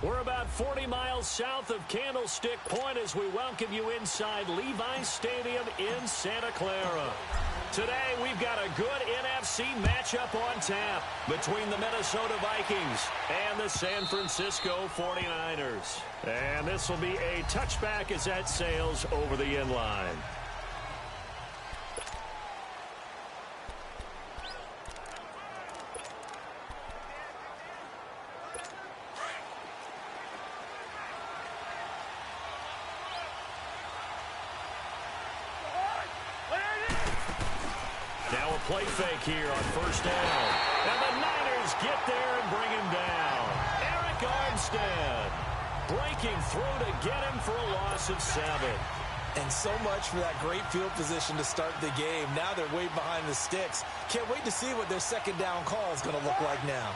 We're about 40 miles south of Candlestick Point as we welcome you inside Levi's Stadium in Santa Clara. Today, we've got a good NFC matchup on tap between the Minnesota Vikings and the San Francisco 49ers. And this will be a touchback as that sails over the end line. Now a play fake here on first down. And the Niners get there and bring him down. Eric Armstead breaking through to get him for a loss of 7. And so much for that great field position to start the game. Now they're way behind the sticks. Can't wait to see what their second down call is going to look like now.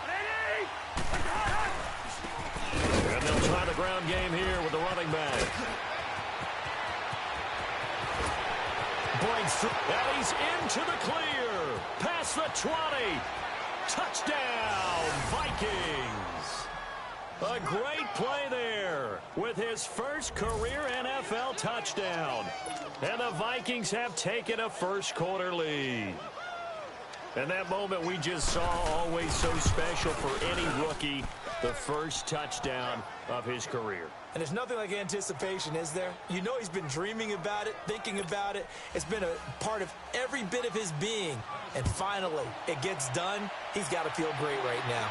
And they'll try the ground game here with the running back. Breaks through, and he's into the clear. Past the 20. Touchdown, Vikings. A great play there with his first career NFL touchdown. And the Vikings have taken a first-quarter lead. And that moment we just saw, always so special for any rookie, the first touchdown of his career. And there's nothing like anticipation, is there? You know he's been dreaming about it, thinking about it. It's been a part of every bit of his being. And finally, it gets done. He's got to feel great right now.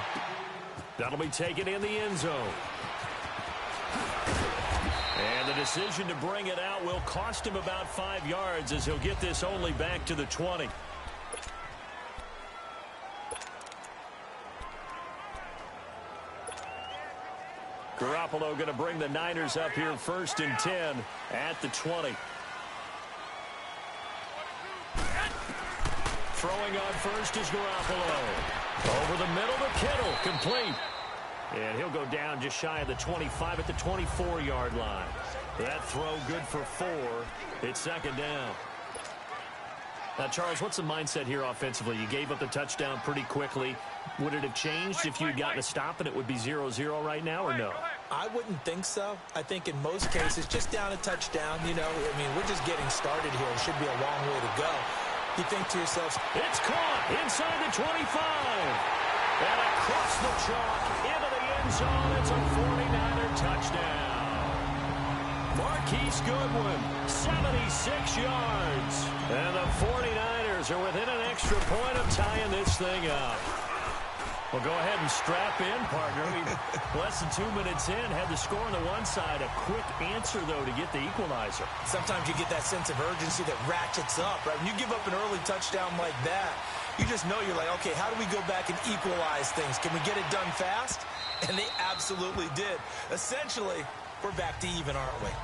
That'll be taken in the end zone. And the decision to bring it out will cost him about 5 yards as he'll get this only back to the 20. Garoppolo going to bring the Niners up here first and 10 at the 20. Throwing on first is Garoppolo. Over the middle to Kittle, complete. And he'll go down just shy of the 25 at the 24-yard line. That throw good for 4. It's second down. Now, Charles, what's the mindset here offensively? You gave up the touchdown pretty quickly. Would it have changed if you had gotten a stop and it would be 0-0 right now, or no? I wouldn't think so. I think in most cases, just down a touchdown, you know, I mean, we're just getting started here. It should be a long way to go. You think to yourself, it's caught inside the 25. And across the chalk into the end zone. It's a 49er touchdown. Marquise Goodwin, 76 yards. And the 49ers are within an extra point of tying this thing up. Well, go ahead and strap in, partner. Less than 2 minutes in, had the score on the one side. A quick answer, though, to get the equalizer. Sometimes you get that sense of urgency that ratchets up, right? When you give up an early touchdown like that, you just know you're like, okay, how do we go back and equalize things? Can we get it done fast? And they absolutely did. Essentially, we're back to even, aren't we?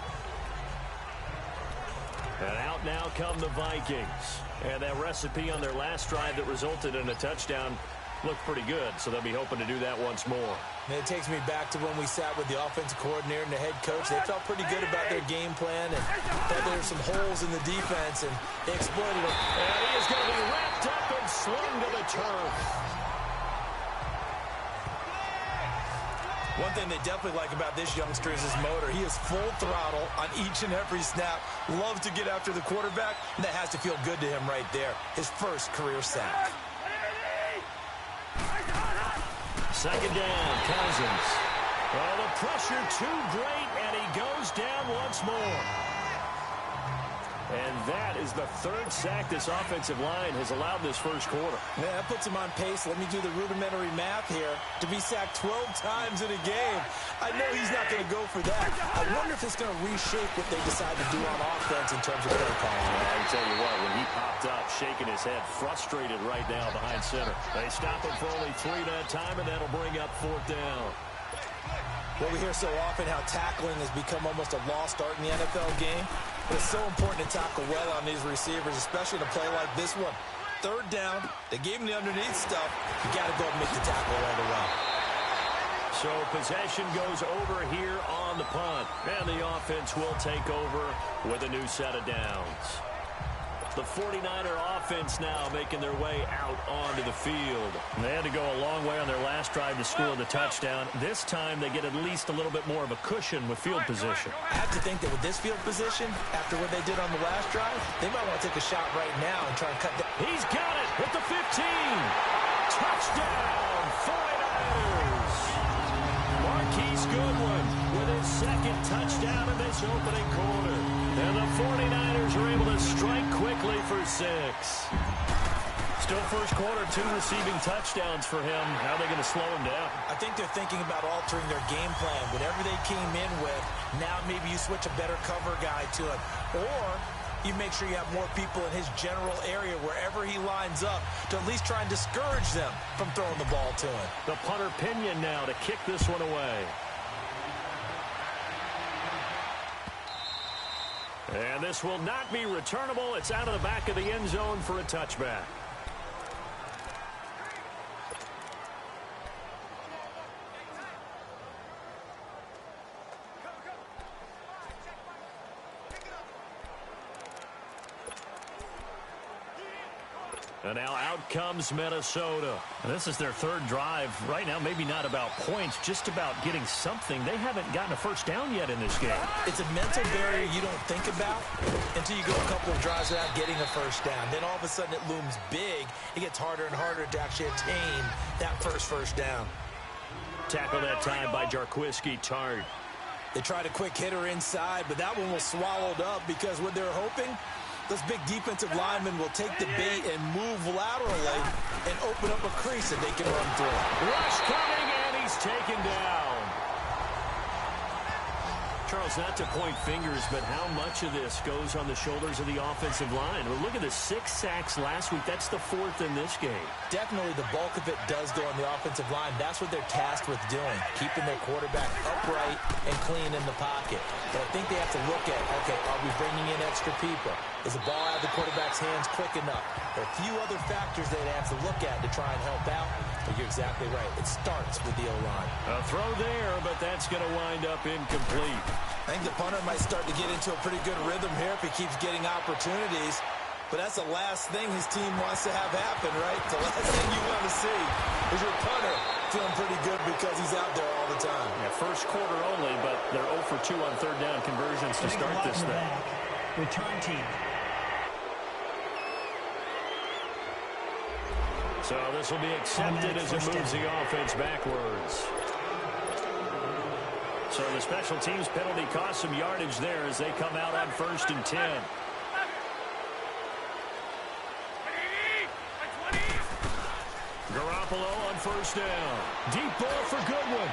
And out now come the Vikings. And that recipe on their last drive that resulted in a touchdown looked pretty good, so they'll be hoping to do that once more. And it takes me back to when we sat with the offensive coordinator and the head coach. They felt pretty good about their game plan and thought there were some holes in the defense, and they exploited them. And he is going to be wrapped up and slung to the turf. One thing they definitely like about this youngster is his motor. He is full throttle on each and every snap. Loves to get after the quarterback, and that has to feel good to him right there. His first career sack. Second down, Cousins. Well, the pressure too great, and he goes down once more. And that is the third sack this offensive line has allowed this first quarter. Man, that puts him on pace. Let me do the rudimentary math here. To be sacked 12 times in a game. I know he's not going to go for that. I wonder if it's going to reshape what they decide to do on offense in terms of play calling. Well, I can tell you what, when he popped up, shaking his head, frustrated right now behind center. They stop him for only 3 that time, and that'll bring up fourth down. Well, we hear so often how tackling has become almost a lost art in the NFL game. But it's so important to tackle well on these receivers, especially in a play like this one. Third down, they gave him the underneath stuff. You got to go and make the tackle right away. So possession goes over here on the punt. And the offense will take over with a new set of downs. The 49er offense now making their way out onto the field. They had to go a long way on their last drive to score the touchdown. This time they get at least a little bit more of a cushion with field position. I have to think that with this field position, after what they did on the last drive, they might want to take a shot right now and try and cut down. He's got it at the 15. Touchdown, 49ers. Marquise Goodwin with his second touchdown in this opening quarter. And the 49ers are able to strike quickly for 6. Still first quarter, 2 receiving touchdowns for him. How are they going to slow him down? I think they're thinking about altering their game plan. Whatever they came in with, now maybe you switch a better cover guy to it. Or you make sure you have more people in his general area wherever he lines up to at least try and discourage them from throwing the ball to him. The punter Pinion now to kick this one away. And this will not be returnable. It's out of the back of the end zone for a touchback. And now out comes Minnesota. And this is their third drive. Right now, maybe not about points, just about getting something. They haven't gotten a first down yet in this game. It's a mental barrier you don't think about until you go a couple of drives without getting a first down. Then all of a sudden it looms big. It gets harder and harder to actually attain that first down. Tackle that time by Jarquiski Tart. They tried a quick hitter inside, but that one was swallowed up because what they're hoping, those big defensive linemen will take the bait and move laterally and open up a crease that they can run through. Rush coming, and he's taken down. Charles, not to point fingers, but how much of this goes on the shoulders of the offensive line? Well, look at the 6 sacks last week. That's the 4th in this game. Definitely the bulk of it does go on the offensive line. That's what they're tasked with doing, keeping their quarterback upright and clean in the pocket. But I think they have to look at, okay, are we bringing in extra people? Is the ball out of the quarterback's hands quick enough? There are a few other factors they have to look at to try and help out. But you're exactly right. It starts with the O-line. A throw there, but that's going to wind up incomplete. I think the punter might start to get into a pretty good rhythm here if he keeps getting opportunities. But that's the last thing his team wants to have happen, right? The last thing you want to see is your punter feeling pretty good because he's out there all the time. Yeah, first quarter only, but they're 0 for 2 on third down conversions to start this thing. Return team. So this will be accepted as it moves the offense backwards. So the special teams penalty cost some yardage there as they come out on 1st and 10. Garoppolo on 1st down. Deep ball for Goodwin.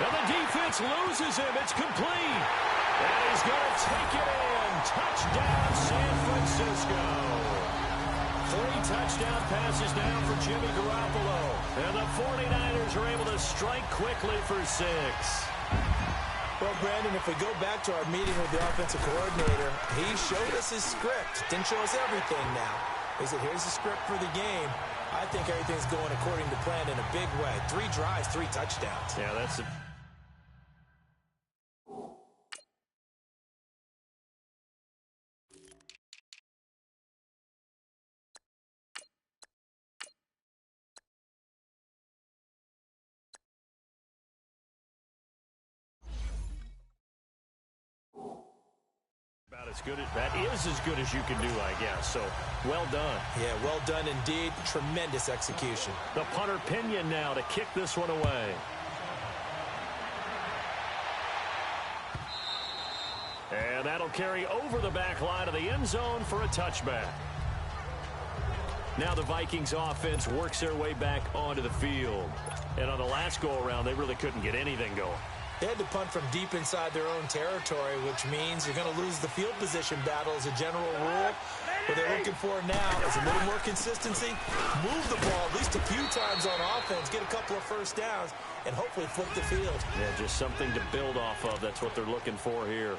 And the defense loses him. It's complete. And he's going to take it in. Touchdown, San Francisco. 3 touchdown passes now for Jimmy Garoppolo. And the 49ers are able to strike quickly for 6. Well, Brandon, if we go back to our meeting with the offensive coordinator, he showed us his script. Didn't show us everything now. He said, here's the script for the game. I think everything's going according to plan in a big way. 3 drives, 3 touchdowns. Yeah, that's it. That is as good as you can do, I guess. So, well done. Yeah, well done indeed. Tremendous execution. The punter Pinion now to kick this one away. And that'll carry over the back line of the end zone for a touchback. Now the Vikings offense works their way back onto the field. And on the last go-around, they really couldn't get anything going. They had to punt from deep inside their own territory, which means you're going to lose the field position battle as a general rule. What they're looking for now is a little more consistency, move the ball at least a few times on offense, get a couple of first downs, and hopefully flip the field. Yeah, just something to build off of. That's what they're looking for here.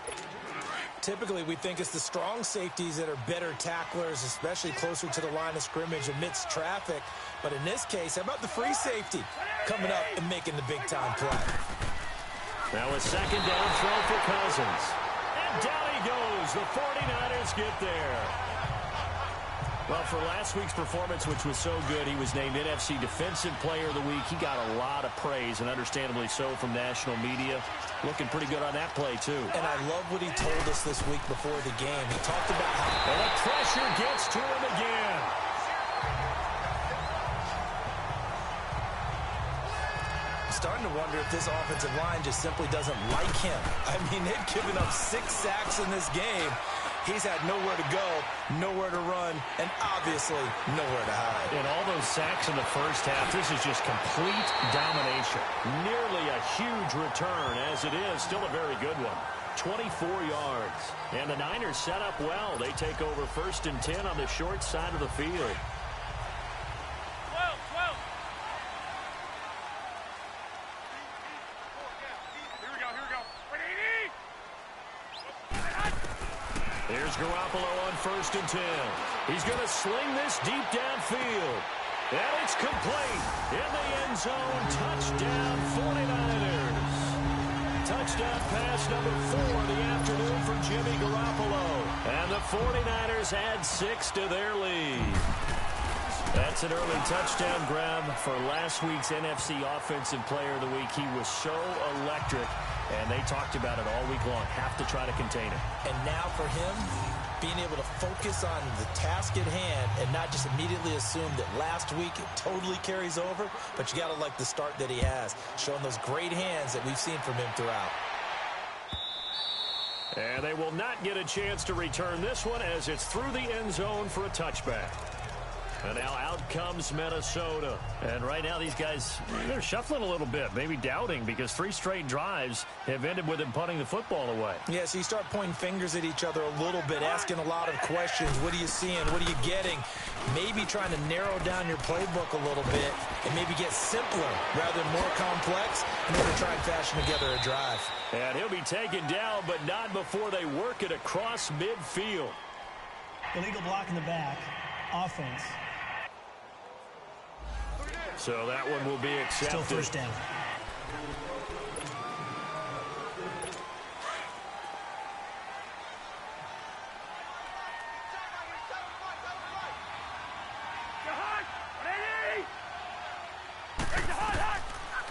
Typically, we think it's the strong safeties that are better tacklers, especially closer to the line of scrimmage amidst traffic. But in this case, how about the free safety coming up and making the big-time play? Now a 2nd down throw for Cousins. And down he goes. The 49ers get there. Well, for last week's performance, which was so good, he was named NFC Defensive Player of the Week. He got a lot of praise, and understandably so, from national media. Looking pretty good on that play, too. And I love what he told us this week before the game. He talked about how... And the pressure gets to him again. I'm starting to wonder if this offensive line just simply doesn't like him. I mean, they've given up 6 sacks in this game. He's had nowhere to go, nowhere to run, and obviously nowhere to hide. And all those sacks in the first half, this is just complete domination. Nearly a huge return, as it is still a very good one. 24 yards. And the Niners set up well. They take over 1st and 10 on the short side of the field. Here's Garoppolo on 1st and 10. He's going to sling this deep downfield. And it's complete. In the end zone, touchdown 49ers. Touchdown pass number 4 of the afternoon for Jimmy Garoppolo. And the 49ers add 6 to their lead. That's an early touchdown grab for last week's NFC Offensive Player of the Week. He was so electric. And they talked about it all week long. Have to try to contain him. And now for him, being able to focus on the task at hand and not just immediately assume that last week it totally carries over. But you got to like the start that he has, showing those great hands that we've seen from him throughout. And they will not get a chance to return this one as it's through the end zone for a touchback. And now out comes Minnesota. And right now these guys, they're shuffling a little bit, maybe doubting, because 3 straight drives have ended with them punting the football away. Yeah, so you start pointing fingers at each other a little bit, asking a lot of questions. What are you seeing? What are you getting? Maybe trying to narrow down your playbook a little bit and maybe get simpler rather than more complex in order to try and fashion together a drive. And he'll be taken down, but not before they work it across midfield. Illegal block in the back. Offense. So that one will be accepted. Still 1st down.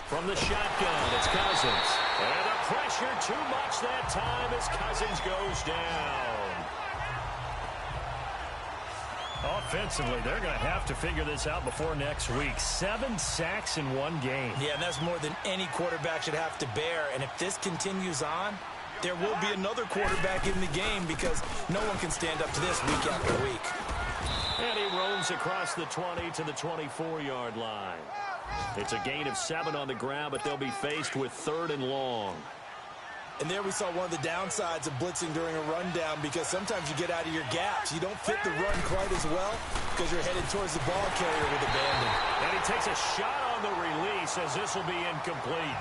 From the shotgun, it's Cousins. And the pressure too much that time as Cousins goes down. Offensively, they're going to have to figure this out before next week. 7 sacks in 1 game. Yeah, and that's more than any quarterback should have to bear. And if this continues on, there will be another quarterback in the game because no one can stand up to this week after week. And he roams across the 20 to the 24-yard line. It's a gain of 7 on the ground, but they'll be faced with 3rd and long. And there we saw one of the downsides of blitzing during a rundown because sometimes you get out of your gaps. You don't fit the run quite as well because you're headed towards the ball carrier with abandon. And he takes a shot on the release as this will be incomplete.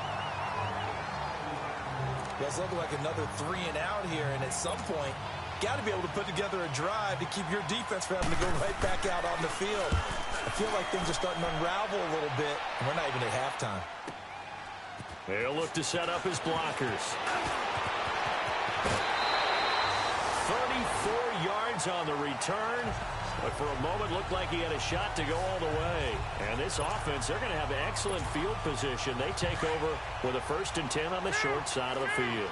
It's looking like another 3 and out here, and at some point, got to be able to put together a drive to keep your defense from having to go right back out on the field. I feel like things are starting to unravel a little bit, and we're not even at halftime. They'll look to set up his blockers. 34 yards on the return, but for a moment looked like he had a shot to go all the way. And this offense, they're going to have excellent field position. They take over with a 1st and 10 on the short side of the field.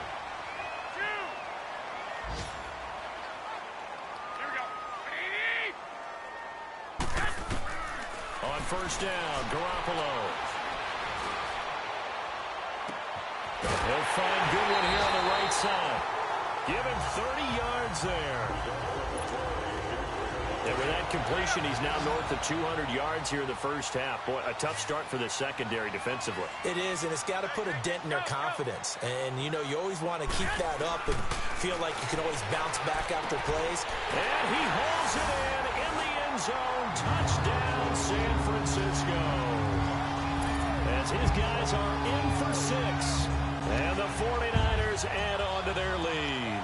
On 1st down, Garoppolo. He'll find Goodwin here on the right side. Give him 30 yards there. And with that completion, he's now north of 200 yards here in the first half. Boy, a tough start for the secondary defensively. It is, and it's got to put a dent in their confidence. And, you know, you always want to keep that up and feel like you can always bounce back after plays. And he holds it in the end zone. Touchdown, San Francisco. As his guys are in for 6. And the 49ers add on to their lead.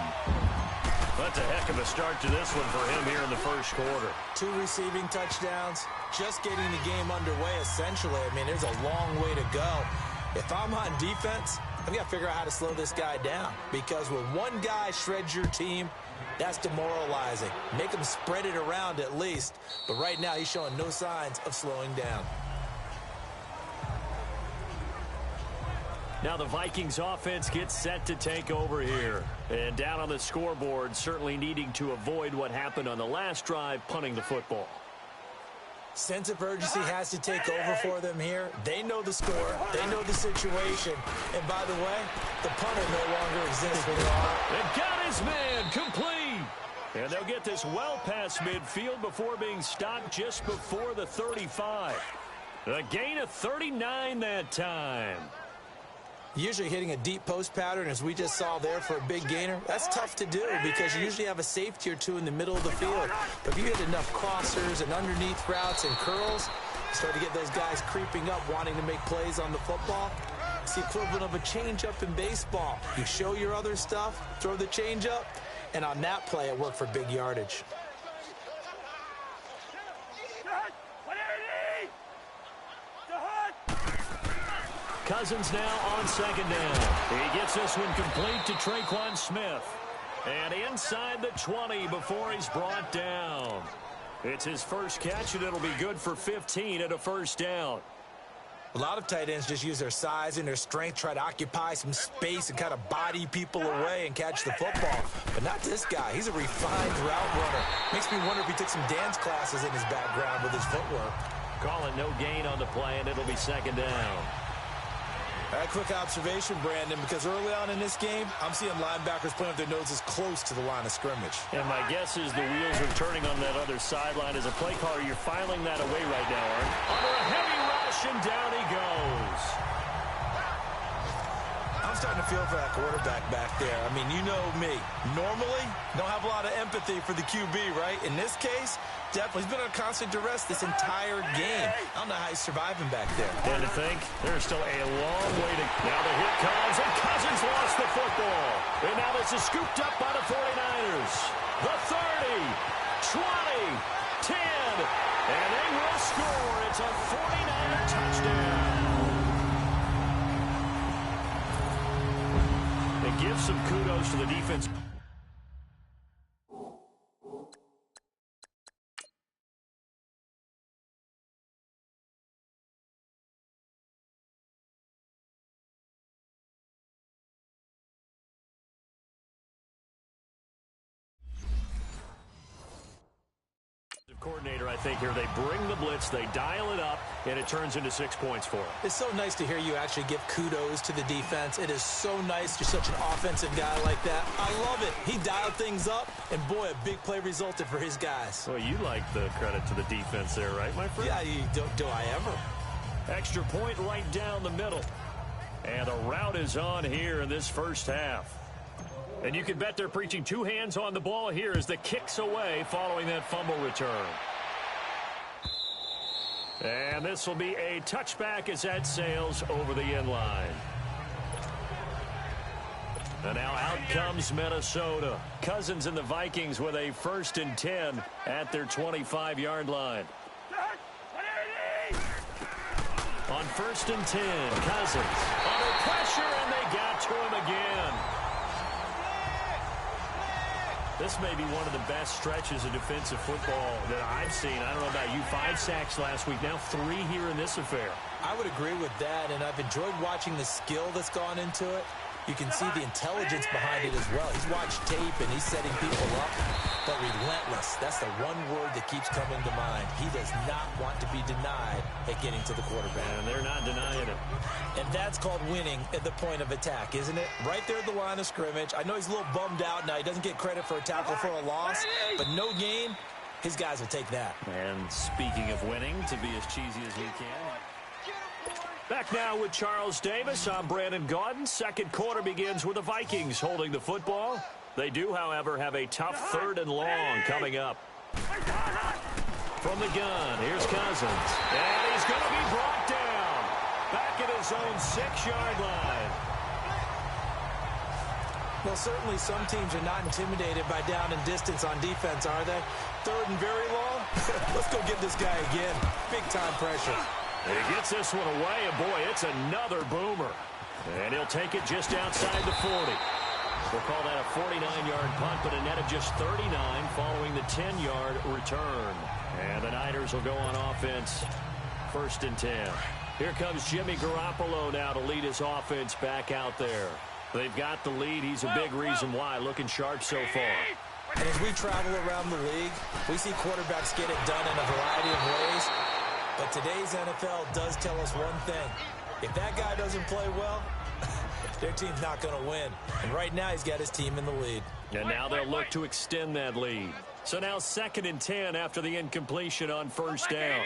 That's a heck of a start to this one for him here in the first quarter. 2 receiving touchdowns, just getting the game underway essentially. I mean, there's a long way to go. If I'm on defense, I've got to figure out how to slow this guy down, because when one guy shreds your team, that's demoralizing. Make him spread it around at least. But right now, he's showing no signs of slowing down. Now the Vikings offense gets set to take over here. And down on the scoreboard, certainly needing to avoid what happened on the last drive, punting the football. Sense of urgency has to take over for them here. They know the score. They know the situation. And by the way, the punter no longer exists for them. And got his man complete. And they'll get this well past midfield before being stopped just before the 35. A gain of 39 that time. Usually hitting a deep post pattern, as we just saw there, for a big gainer, that's tough to do because you usually have a safety or two in the middle of the field. But if you hit enough crossers and underneath routes and curls, you start to get those guys creeping up, wanting to make plays on the football. It's the equivalent of a changeup in baseball. You show your other stuff, throw the changeup, and on that play, it worked for big yardage. Cousins now on second down. He gets this one complete to Traquan Smith. And inside the 20 before he's brought down. It's his first catch, and it'll be good for 15 at a first down. A lot of tight ends just use their size and their strength, try to occupy some space and kind of body people away and catch the football. But not this guy. He's a refined route runner. Makes me wonder if he took some dance classes in his background with his footwork. Call it no gain on the play, and it'll be second down. A quick observation, Brandon, because early on in this game, I'm seeing linebackers playing with their noses close to the line of scrimmage. And my guess is the wheels are turning on that other sideline. As a play caller, you're filing that away right now, Art. Under a heavy rush, and down he goes. I'm starting to feel for that quarterback back there. I mean, you know me. Normally, don't have a lot of empathy for the QB, right? In this case, definitely. He's been under constant duress this entire game. I don't know how he's surviving back there. And to think, there's still a long way to... Now the hit comes, and Cousins lost the football. And now this is scooped up by the 49ers. The 30, 20, 10, and they will score. It's a 49er touchdown. It gives some kudos to the defense. Coordinator, I think, here. They bring the blitz, they dial it up, and it turns into 6 points for them. It's so nice to hear you actually give kudos to the defense. It is so nice. You're such an offensive guy like that. I love it. He dialed things up, and boy, a big play resulted for his guys. Well, you like the credit to the defense there, right, my friend? Yeah, do I ever? Extra point right down the middle. And the route is on here in this first half. And you can bet they're preaching two hands on the ball here as the kick's away following that fumble return. And this will be a touchback as that sails over the end line. And now out comes Minnesota. Cousins and the Vikings with a 1st and 10 at their 25-yard line. On 1st and 10, Cousins under pressure, and they got to him again. This may be one of the best stretches of defensive football that I've seen. I don't know about you. 5 sacks last week, now 3 here in this affair. I would agree with that, and I've enjoyed watching the skill that's gone into it. You can see the intelligence behind it as well. He's watched tape, and he's setting people up, but relentless. That's the one word that keeps coming to mind. He does not want to be denied at getting to the quarterback. And they're not denying it. And that's called winning at the point of attack, isn't it? Right there at the line of scrimmage. I know he's a little bummed out now. He doesn't get credit for a tackle for a loss, but no gain, his guys will take that. And speaking of winning, to be as cheesy as we can. Back now with Charles Davis. I'm Brandon Gaudin. Second quarter begins with the Vikings holding the football. They do, however, have a tough 3rd and long coming up. From the gun, here's Cousins. And he's going to be brought down. Back at his own 6-yard line. Well, certainly some teams are not intimidated by down and distance on defense, are they? 3rd and very long? Let's go get this guy again. Big-time pressure. He gets this one away, and boy, it's another boomer. And he'll take it just outside the 40. We'll call that a 49-yard punt, but a net of just 39 following the 10-yard return. And the Niners will go on offense, 1st and 10. Here comes Jimmy Garoppolo now to lead his offense back out there. They've got the lead. He's a big reason why. Looking sharp so far. And as we travel around the league, we see quarterbacks get it done in a variety of ways. But today's NFL does tell us one thing. If that guy doesn't play well, their team's not going to win. And right now, he's got his team in the lead. And now they'll look to extend that lead. So now 2nd and 10 after the incompletion on 1st down.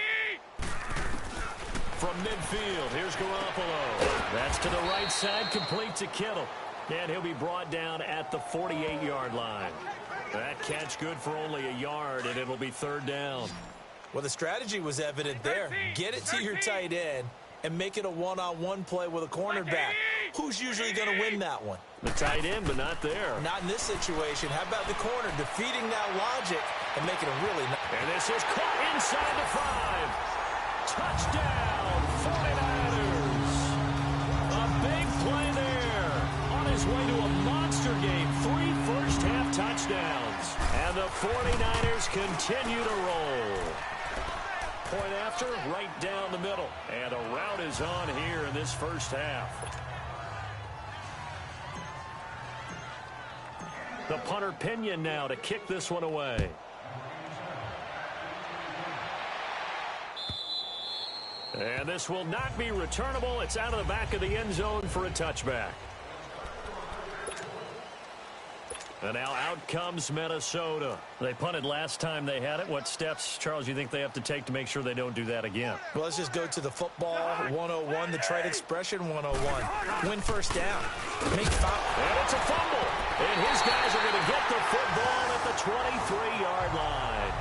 From midfield, here's Garoppolo. That's to the right side, complete to Kittle. And he'll be brought down at the 48-yard line. That catch good for only a yard, and it'll be 3rd down. Well, the strategy was evident there. Get it to your tight end and make it a one-on-one play with a cornerback. Who's usually going to win that one? The tight end, but not there. Not in this situation. How about the corner defeating that logic and making a really nice... And this is caught inside the 5. Touchdown, 49ers. A big play there. On his way to a monster game. 3 first-half touchdowns. And the 49ers continue to roll. Point after, right down the middle. And a rout is on here in this first half. The punter Pinion now to kick this one away. And this will not be returnable. It's out of the back of the end zone for a touchback. And now out comes Minnesota. They punted last time they had it. What steps, Charles, you think they have to take to make sure they don't do that again? Well, let's just go to the football 101, the trade expression 101. Win 1st down. Make foul. And it's a fumble. And his guys are going to get the football at the 23-yard line.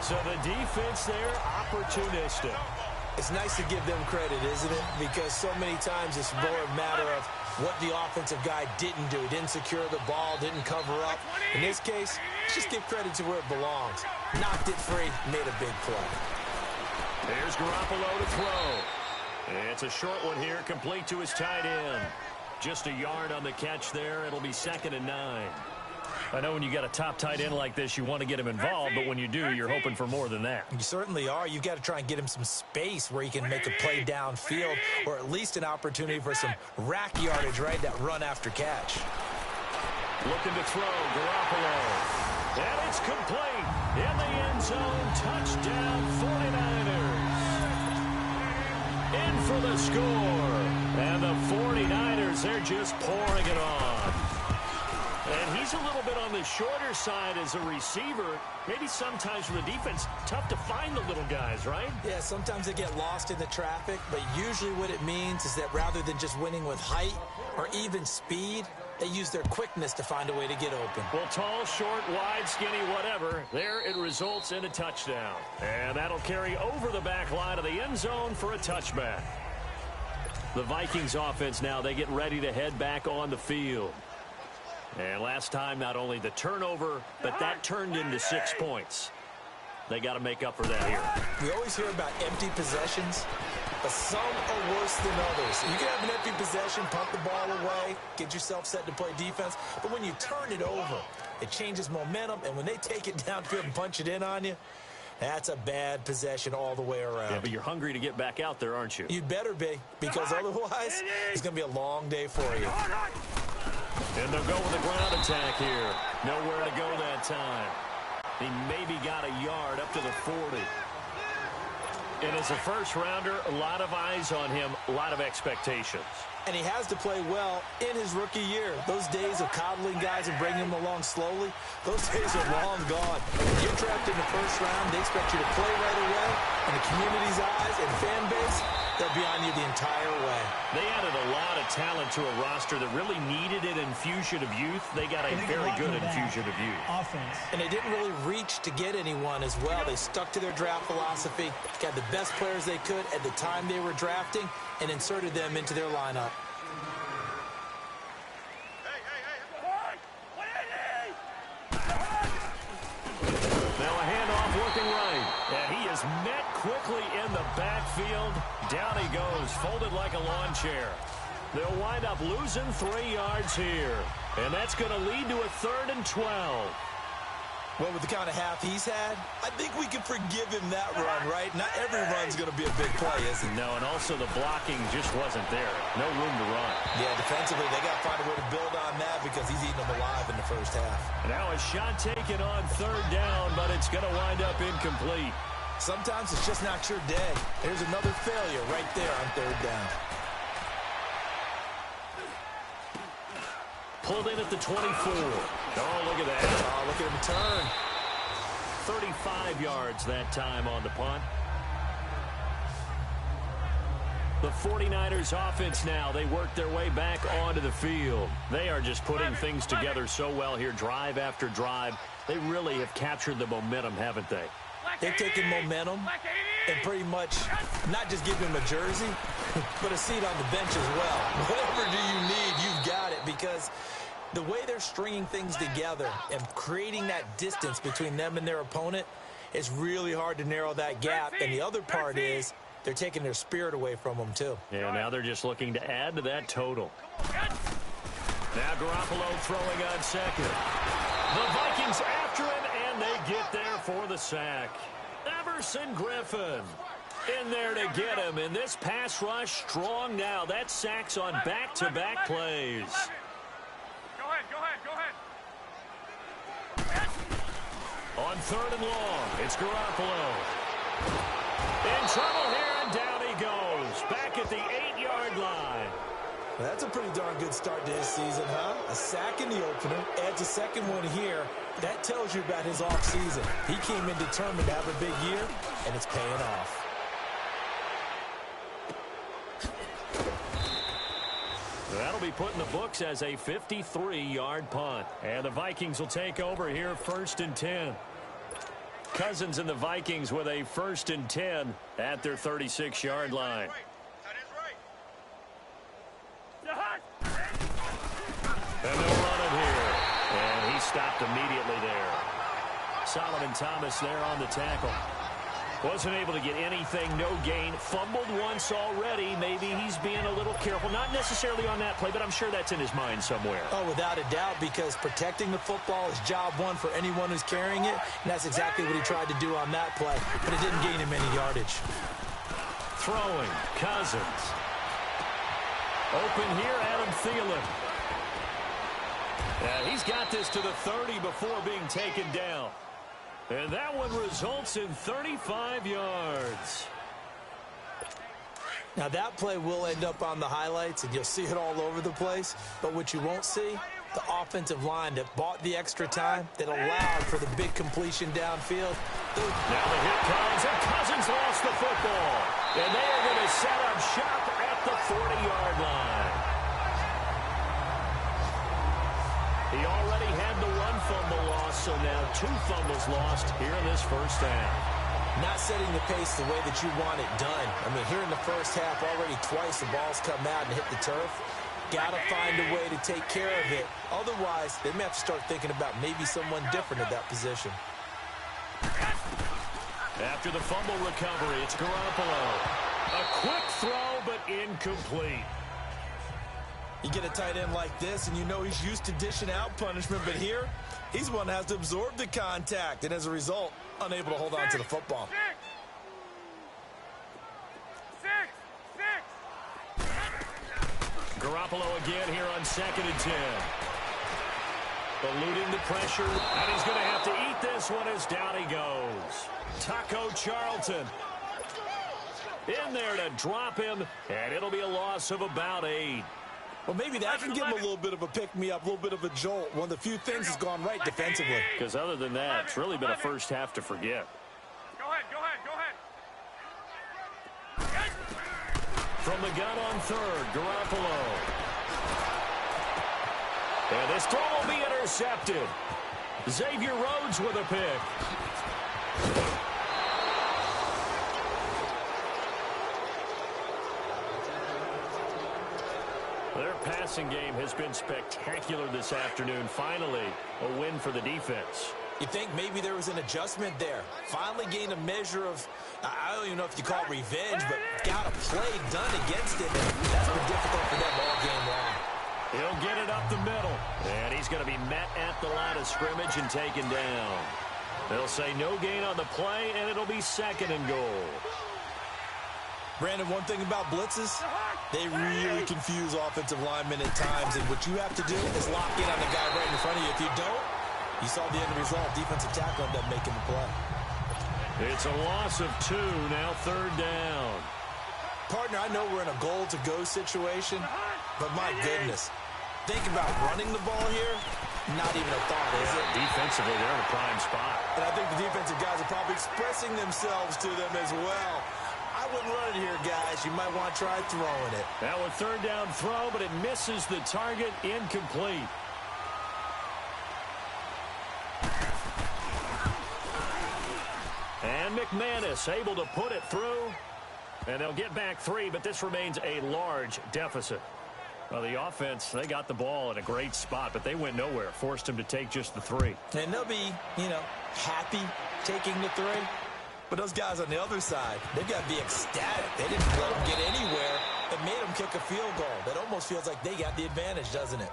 So the defense there, opportunistic. It's nice to give them credit, isn't it? Because so many times it's more a matter of what the offensive guy didn't do. Didn't secure the ball, didn't cover up. In this case, just give credit to where it belongs. Knocked it free, made a big play. There's Garoppolo to throw. It's a short one here, complete to his tight end. Just a yard on the catch there. It'll be 2nd and 9. I know when you got a top tight end like this, you want to get him involved, but when you do, you're hoping for more than that. You certainly are. You've got to try and get him some space where he can make a play downfield, or at least an opportunity for some rack yardage, right? That run after catch. Looking to throw, Garoppolo. And it's complete. In the end zone, touchdown 49ers. In for the score. And the 49ers, they're just pouring it on. And he's a little bit on the shorter side as a receiver. Maybe sometimes for the defense, tough to find the little guys, right? Yeah, sometimes they get lost in the traffic, but usually what it means is that rather than just winning with height or even speed, they use their quickness to find a way to get open. Well, tall, short, wide, skinny, whatever. There it results in a touchdown. And that'll carry over the back line of the end zone for a touchback. The Vikings offense now, they get ready to head back on the field. And last time, not only the turnover, but that turned into 6 points. They got to make up for that here. We always hear about empty possessions, but some are worse than others. You can have an empty possession, pump the ball away, get yourself set to play defense, but when you turn it over, it changes momentum, and when they take it downfield and punch it in on you, that's a bad possession all the way around. Yeah, but you're hungry to get back out there, aren't you? You'd better be, because otherwise, it's going to be a long day for you. And they'll go with a ground attack here. Nowhere to go that time. He maybe got a yard up to the 40. And as a first-rounder, a lot of eyes on him, a lot of expectations. And he has to play well in his rookie year. Those days of coddling guys and bringing them along slowly, those days are long gone. When you're drafted in the first round, they expect you to play right away. And the community's eyes and fan base, they'll be on you the entire way. They added a lot of talent to a roster that really needed an infusion of youth. They got a very good infusion of youth. Offense. And they didn't really reach to get anyone as well. They stuck to their draft philosophy, got the best players they could at the time they were drafting, and inserted them into their lineup. working right. And he is met quickly in the backfield. Down he goes, folded like a lawn chair. They'll wind up losing 3 yards here. And that's going to lead to a 3rd and 12. Well, with the kind of half he's had, I think we can forgive him that run, right? Not every run's going to be a big play, is it? No, and also the blocking just wasn't there. No room to run. Yeah, defensively, they got to find a way to build on that because he's eating them alive in the first half. Now a shot taken on 3rd down, but it's going to wind up incomplete. Sometimes it's just not your day. There's another failure right there on 3rd down. Pulled in at the 24. Oh, look at that. Oh, look at him turn. 35 yards that time on the punt. The 49ers offense now, they work their way back onto the field. They are just putting things together so well here, drive after drive. They really have captured the momentum, haven't they? They've taken momentum and pretty much not just give him a jersey, but a seat on the bench as well. Whatever do you need, you've got it, because the way they're stringing things together and creating that distance between them and their opponent is really hard to narrow that gap. And the other part is they're taking their spirit away from them, too. Yeah, now they're just looking to add to that total. Now Garoppolo throwing on 2nd. The Vikings after him, and they get there for the sack. Everson Griffin in there to get him. And this pass rush strong now. That sacks on back-to-back plays. On 3rd and long, it's Garoppolo. In trouble here, and down he goes. Back at the 8-yard line. That's a pretty darn good start to his season, huh? A sack in the opener, adds a second one here. That tells you about his offseason. He came in determined to have a big year, and it's paying off. That'll be put in the books as a 53-yard punt. And the Vikings will take over here 1st and 10. Cousins and the Vikings with a 1st and 10 at their 36-yard line. And they'll run it here. And he stopped immediately there. Solomon Thomas there on the tackle. Wasn't able to get anything, no gain. Fumbled once already. Maybe he's being a little careful. Not necessarily on that play, but I'm sure that's in his mind somewhere. Oh, without a doubt, because protecting the football is job one for anyone who's carrying it, and that's exactly what he tried to do on that play, but it didn't gain him any yardage. Throwing, Cousins. Open here, Adam Thielen. And he's got this to the 30 before being taken down. And that one results in 35 yards. Now, that play will end up on the highlights, and you'll see it all over the place. But what you won't see, the offensive line that bought the extra time, that allowed for the big completion downfield. Now the hit comes, and Cousins lost the football. And they are going to set up shop at the 40-yard line. He already had the one fumble lost, so now 2 fumbles lost here in this first half. Not setting the pace the way that you want it done. I mean, here in the first half, already twice the ball's come out and hit the turf. Got to find a way to take care of it. Otherwise, they may have to start thinking about maybe someone different at that position. After the fumble recovery, it's Garoppolo. A quick throw, but incomplete. You get a tight end like this, and you know he's used to dishing out punishment, but here, he's one that has to absorb the contact, and as a result, unable to hold on to the football. Garoppolo again here on 2nd and 10. Eluding the pressure, and he's going to have to eat this one as down he goes. Taco Charlton in there to drop him, and it'll be a loss of about 8. Well, maybe that can give him a little bit of a pick-me-up, a little bit of a jolt. One of the few things has gone right defensively. Because other than that, it's really been a first half to forget. Go ahead. From the gun on 3rd, Garoppolo. And this throw will be intercepted. Xavier Rhodes with a pick. Their passing game has been spectacular this afternoon. Finally, a win for the defense. You think maybe there was an adjustment there. Finally gained a measure of, I don't even know if you call it revenge, but got a play done against him, and that's been difficult for them all game long. He'll get it up the middle, and he's going to be met at the line of scrimmage and taken down. They'll say no gain on the play, and it'll be 2nd and goal. Brandon, one thing about blitzes, they really confuse offensive linemen at times, and what you have to do is lock in on the guy right in front of you. If you don't, you saw the end result. Defensive tackle ended up making the play. It's a loss of 2, now 3rd down. Partner, I know we're in a goal-to-go situation, but my goodness, think about running the ball here. Not even a thought, is it? Defensively, they're in a prime spot. And I think the defensive guys are probably expressing themselves to them as well. I wouldn't run it here, guys. You might want to try throwing it. Now a 3rd down throw, but it misses the target, incomplete. And McManus able to put it through. And they'll get back 3, but this remains a large deficit. Well, the offense, they got the ball in a great spot, but they went nowhere. Forced him to take just the 3. And they'll be, happy taking the 3. But those guys on the other side, they've got to be ecstatic. They didn't let them get anywhere and made them kick a field goal. That almost feels like they got the advantage, doesn't it?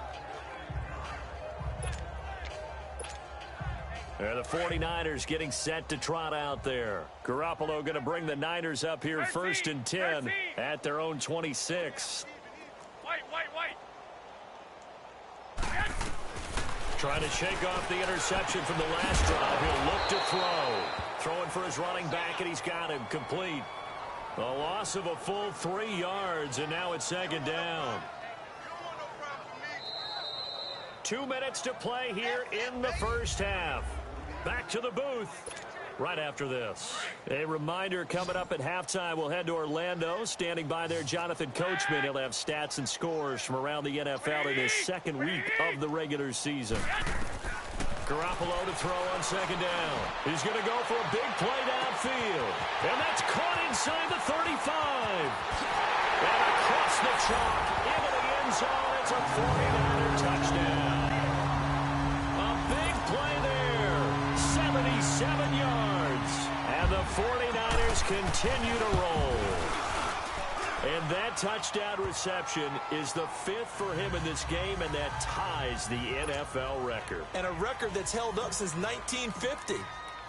The 49ers getting set to trot out there. Garoppolo going to bring the Niners up here 1st and 10 at their own 26. Trying to shake off the interception from the last drive. He'll look to throw. Throwing for his running back, and he's got him complete. A loss of a full 3 yards, and now it's 2nd down. 2 minutes to play here in the first half. Back to the booth right after this. A reminder coming up at halftime, we'll head to Orlando. Standing by there, Jonathan Coachman. He'll have stats and scores from around the NFL in his 2nd week of the regular season. Garoppolo to throw on 2nd down. He's going to go for a big play downfield. And that's caught inside the 35. And across the chalk into the end zone. It's a 49er touchdown. A big play there. 77 yards. And the 49ers continue to roll. And that touchdown reception is the 5th for him in this game, and that ties the NFL record. And a record that's held up since 1950.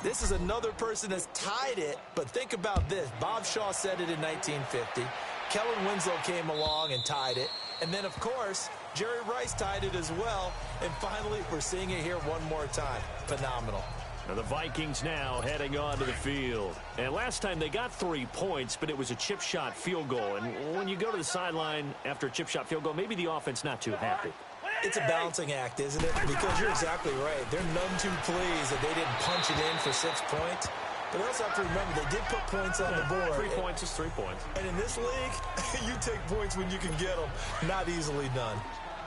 This is another person that's tied it, but think about this. Bob Shaw said it in 1950. Kellen Winslow came along and tied it. And then, of course, Jerry Rice tied it as well. And finally, we're seeing it here one more time. Phenomenal. Now the Vikings now heading onto the field. And last time they got 3 points, but it was a chip shot field goal. And when you go to the sideline after a chip shot field goal, maybe the offense not too happy. It's a balancing act, isn't it? Because you're exactly right. They're none too pleased that they didn't punch it in for 6 points. But they also have to remember they did put points on the board. 3 points is 3 points. And in this league, you take points when you can get them. Not easily done.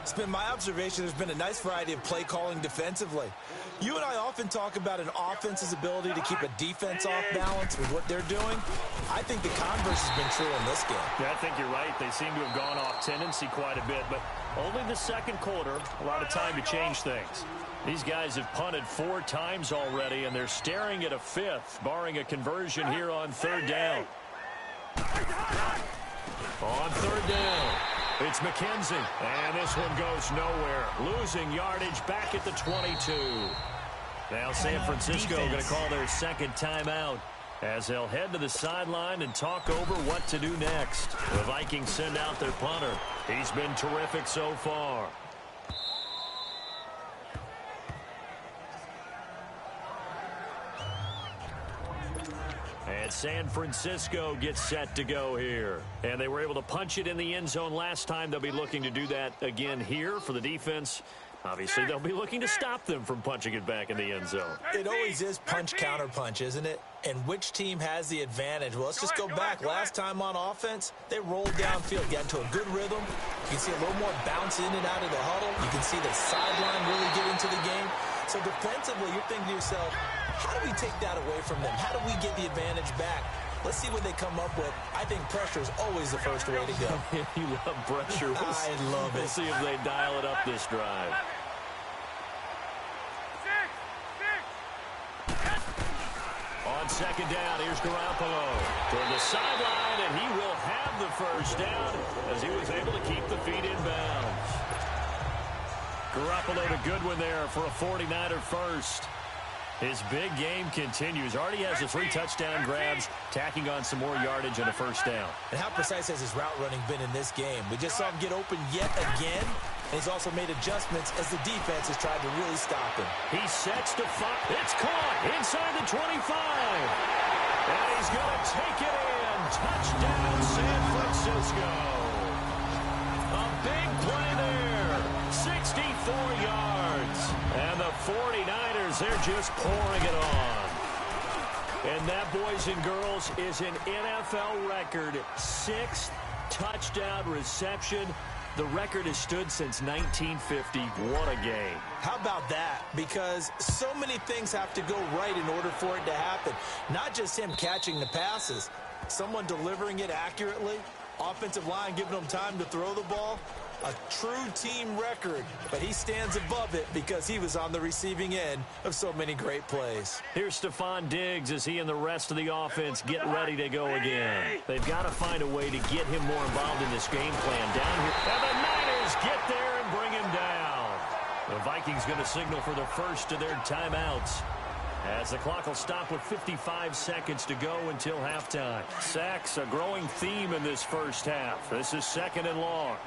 It's been my observation there's been a nice variety of play calling defensively. You and I often talk about an offense's ability to keep a defense off balance with what they're doing. I think the converse has been true in this game. Yeah, I think you're right. They seem to have gone off tendency quite a bit, but only the 2nd quarter, a lot of time to change things. These guys have punted 4 times already, and they're staring at a 5th, barring a conversion here on 3rd down. On 3rd down, it's McKenzie, and this one goes nowhere. Losing yardage back at the 22. Now San Francisco going to call their 2nd timeout as they'll head to the sideline and talk over what to do next. The Vikings send out their punter. He's been terrific so far. And San Francisco gets set to go here. And they were able to punch it in the end zone last time. They'll be looking to do that again here for the defense. Obviously, they'll be looking to stop them from punching it back in the end zone. It always is punch-counter-punch, isn't it? And which team has the advantage? Well, let's just go back. Last time on offense, they rolled downfield, got into a good rhythm. You can see a little more bounce in and out of the huddle. You can see the sideline really get into the game. So defensively, you're thinking to yourself, how do we take that away from them? How do we get the advantage back? Let's see what they come up with. I think pressure is always the first way to go. You love pressure. I love it. We'll see if they dial it up this drive. on second down. Here's Garoppolo toward the sideline, and he will have the first down as he was able to keep the feet in bounds. Garoppolo to Goodwin there for a 49er first. His big game continues. Already has the 3 touchdown grabs, tacking on some more yardage and a first down. And how precise has his route running been in this game? We just saw him get open yet again, and he's also made adjustments as the defense has tried to really stop him. He sets to fire. It's caught inside the 25. And he's going to take it in. Touchdown, San Francisco. A big play there. 64 yards. And the 49ers, they're just pouring it on. And that, boys and girls, is an NFL record 6th touchdown reception. The record has stood since 1950. What a game. How about that? Because so many things have to go right in order for it to happen. Not just him catching the passes, someone delivering it accurately, offensive line giving him time to throw the ball. A true team record, but he stands above it because he was on the receiving end of so many great plays. Here's Stephon Diggs as he and the rest of the offense get ready to go again. They've got to find a way to get him more involved in this game plan down here. And the Niners get there and bring him down. The Vikings going to signal for the first of their timeouts, as the clock will stop with 55 seconds to go until halftime. Sacks, a growing theme in this first half. This is 2nd and long.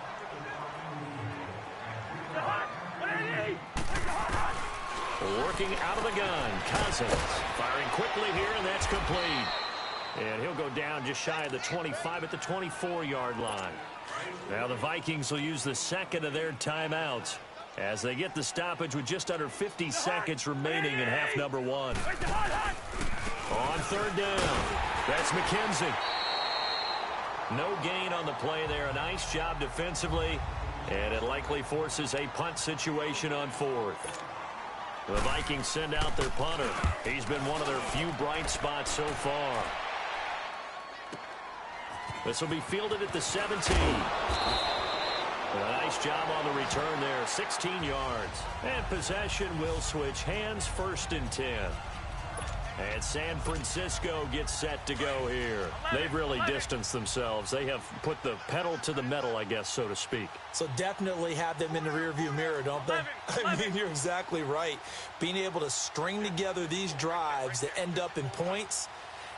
Working out of the gun, Cousins firing quickly here, and that's complete. And he'll go down just shy of the 25 at the 24-yard line. Now the Vikings will use the second of their timeouts as they get the stoppage with just under 50 seconds remaining in half number 1. On 3rd down, that's McKenzie. No gain on the play there. A nice job defensively, and it likely forces a punt situation on 4th. The Vikings send out their punter. He's been one of their few bright spots so far. This will be fielded at the 17. A nice job on the return there, 16 yards. And possession will switch hands, 1st and 10. And San Francisco gets set to go here. They've really distanced themselves. They have put the pedal to the metal, I guess, so to speak. So definitely have them in the rearview mirror, don't they? I mean, you're exactly right. Being able to string together these drives that end up in points,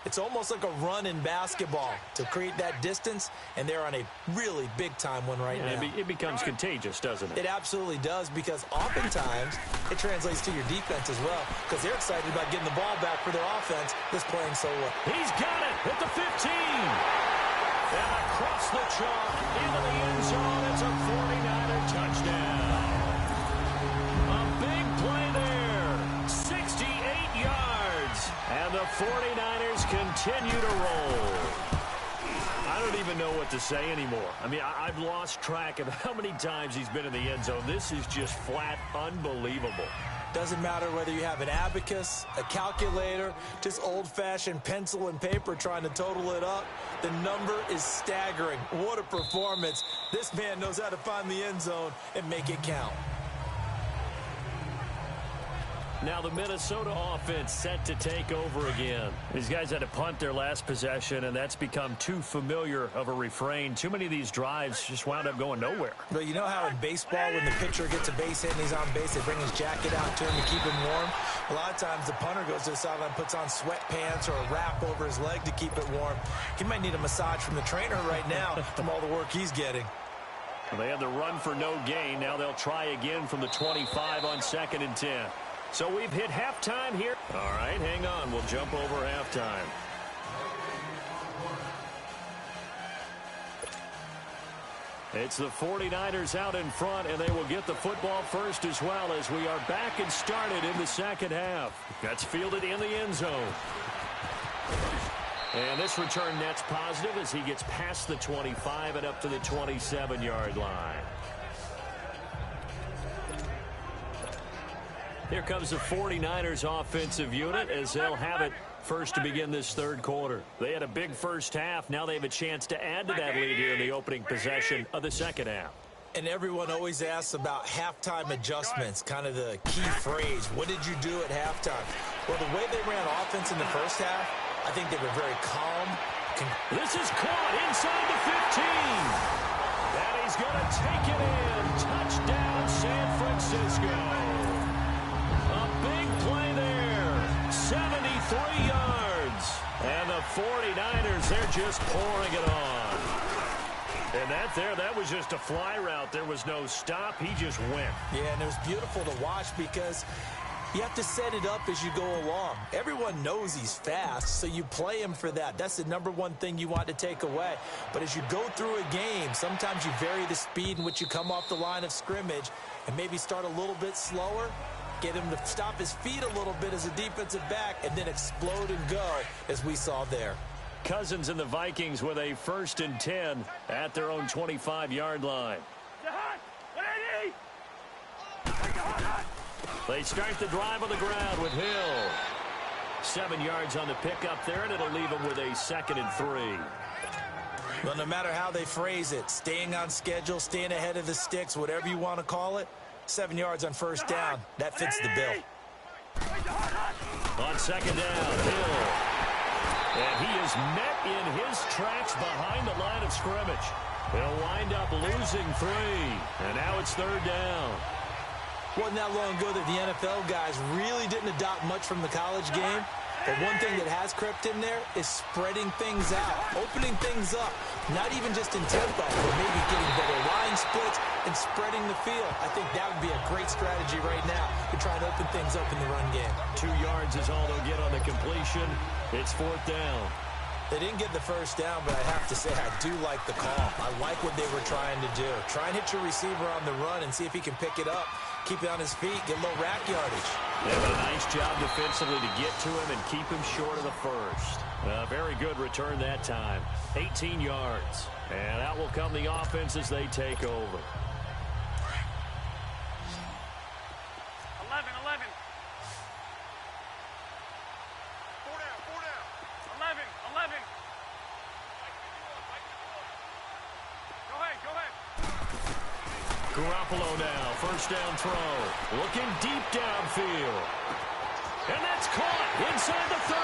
it's almost like a run in basketball to create that distance, and they're on a really big-time one right now. It becomes contagious, doesn't it? It absolutely does, because oftentimes it translates to your defense as well, because they're excited about getting the ball back for their offense that's playing so well. He's got it at the 15. And across the chalk into the end zone. It's a 49er touchdown. A big play there. 68 yards. And the 49ers continue to roll. I don't even know what to say anymore. I mean, I've lost track of how many times he's been in the end zone. This is just flat unbelievable. Doesn't matter whether you have an abacus, a calculator, just old-fashioned pencil and paper trying to total it up. The number is staggering. What a performance. This man knows how to find the end zone and make it count. Now the Minnesota offense set to take over again. These guys had to punt their last possession, and that's become too familiar of a refrain. Too many of these drives just wound up going nowhere. But you know how in baseball, when the pitcher gets a base hit and he's on base, they bring his jacket out to him to keep him warm? A lot of times the punter goes to the sideline, puts on sweatpants or a wrap over his leg to keep it warm. He might need a massage from the trainer right now from all the work he's getting. Well, they had the run for no gain. Now they'll try again from the 25 on 2nd and 10. So we've hit halftime here. All right, hang on. We'll jump over halftime. It's the 49ers out in front, and they will get the football first as well as we are back and started in the second half. That's fielded in the end zone. And this return net's positive as he gets past the 25 and up to the 27-yard line. Here comes the 49ers offensive unit as they'll have it first to begin this 3rd quarter. They had a big first half. Now they have a chance to add to that lead here in the opening possession of the 2nd half. And everyone always asks about halftime adjustments, kind of the key phrase. What did you do at halftime? Well, the way they ran offense in the first half, I think they were very calm. This is caught inside the 15. And he's going to take it in. Touchdown, San Francisco. A big play there. 73 yards. And the 49ers, they're just pouring it on. And that was just a fly route. There was no stop. He just went. Yeah, and it was beautiful to watch because you have to set it up as you go along. Everyone knows he's fast, so you play him for that. That's the number one thing you want to take away. But as you go through a game, sometimes you vary the speed in which you come off the line of scrimmage and maybe start a little bit slower, get him to stop his feet a little bit as a defensive back, and then explode and go, as we saw there. Cousins and the Vikings with a 1st and 10 at their own 25-yard line. They start the drive on the ground with Hill. 7 yards on the pickup there, and it'll leave them with a 2nd and 3. Well, no matter how they phrase it, staying on schedule, staying ahead of the sticks, whatever you want to call it, 7 yards on 1st down, that fits the bill. On 2nd down, Hill. And he is met in his tracks behind the line of scrimmage. He'll wind up losing 3. And now it's 3rd down. Wasn't that long ago that the NFL guys really didn't adopt much from the college game. But one thing that has crept in there is spreading things out, opening things up, not even just in tempo, but maybe getting better line splits and spreading the field. I think that would be a great strategy right now to try and open things up in the run game. 2 yards is all they'll get on the completion. It's 4th down. They didn't get the 1st down, but I have to say I do like the call. I like what they were trying to do. Try and hit your receiver on the run and see if he can pick it up, keep it on his feet, get a little rack yardage. They did a nice job defensively to get to him and keep him short of the 1st. Very good return that time. 18 yards. And out will come the offense as they take over. 11. 11. Go ahead. Garoppolo now, 1st down throw. Looking deep downfield. And that's caught inside the 30.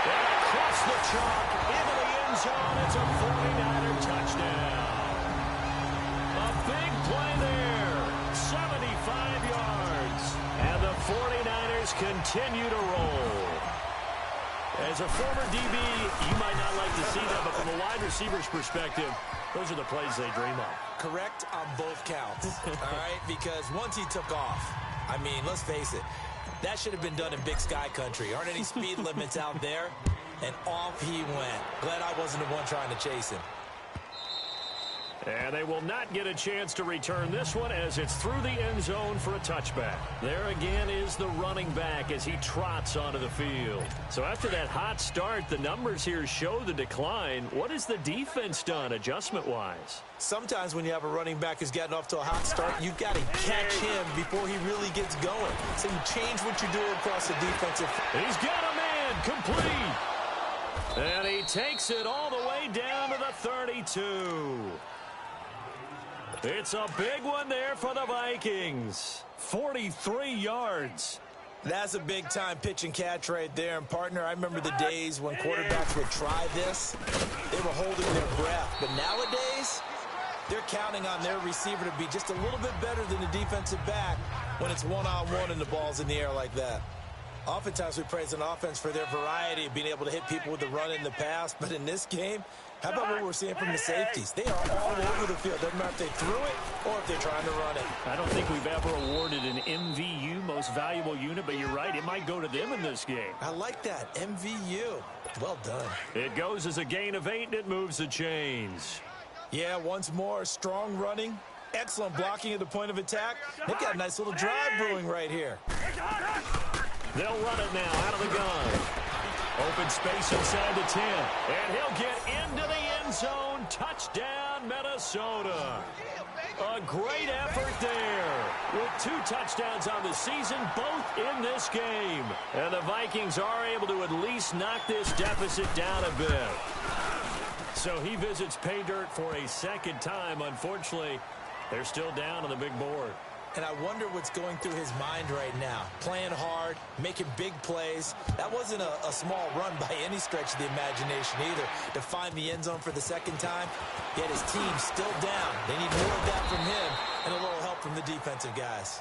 And across the chalk into the end zone. It's a 49er touchdown. A big play there. 75 yards. And the 49ers continue to roll. As a former DB, you might not like to see that, but from a wide receiver's perspective, those are the plays they dream of. Correct on both counts, all right? Because once he took off, I mean, let's face it, that should have been done in Big Sky country. Aren't any speed limits out there? And off he went. Glad I wasn't the one trying to chase him. And they will not get a chance to return this one as it's through the end zone for a touchback. There again is the running back as he trots onto the field. So after that hot start, the numbers here show the decline. What has the defense done adjustment-wise? Sometimes when you have a running back who's gotten off to a hot start, you've got to catch him before he really gets going. So you change what you do across the defensive. He's got a man complete. And he takes it all the way down to the 32. It's a big one there for the Vikings. 43 yards. That's a big-time pitch and catch right there. And, partner, I remember the days when quarterbacks would try this. They were holding their breath. But nowadays, they're counting on their receiver to be just a little bit better than the defensive back when it's one-on-one and the ball's in the air like that. Oftentimes, we praise an offense for their variety of being able to hit people with the run in the pass. But in this game, how about what we're seeing from the safeties? They are all over the field. Doesn't matter if they threw it or if they're trying to run it. I don't think we've ever awarded an MVU, most valuable unit, but you're right. It might go to them in this game. I like that. MVU. Well done. It goes as a gain of 8, and it moves the chains. Yeah, once more, strong running. Excellent blocking at the point of attack. They've got a nice little drive brewing right here. They'll run it now out of the gun. Open space inside the 10. And he'll get into the end zone. Touchdown, Minnesota. A great effort there. With 2 touchdowns on the season, both in this game. And the Vikings are able to at least knock this deficit down a bit. So he visits pay dirt for a second time. Unfortunately, They're still down on the big board. And I wonder what's going through his mind right now. Playing hard, making big plays. That wasn't a small run by any stretch of the imagination either. To find the end zone for the second time, yet his team's still down. They need more of that from him and a little help from the defensive guys.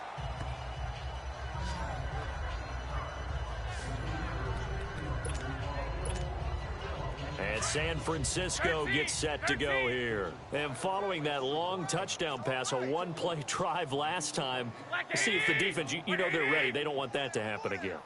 And San Francisco gets set to go here. And following that long touchdown pass, a one-play drive last time, see if the defense, you know they're ready. They don't want that to happen again.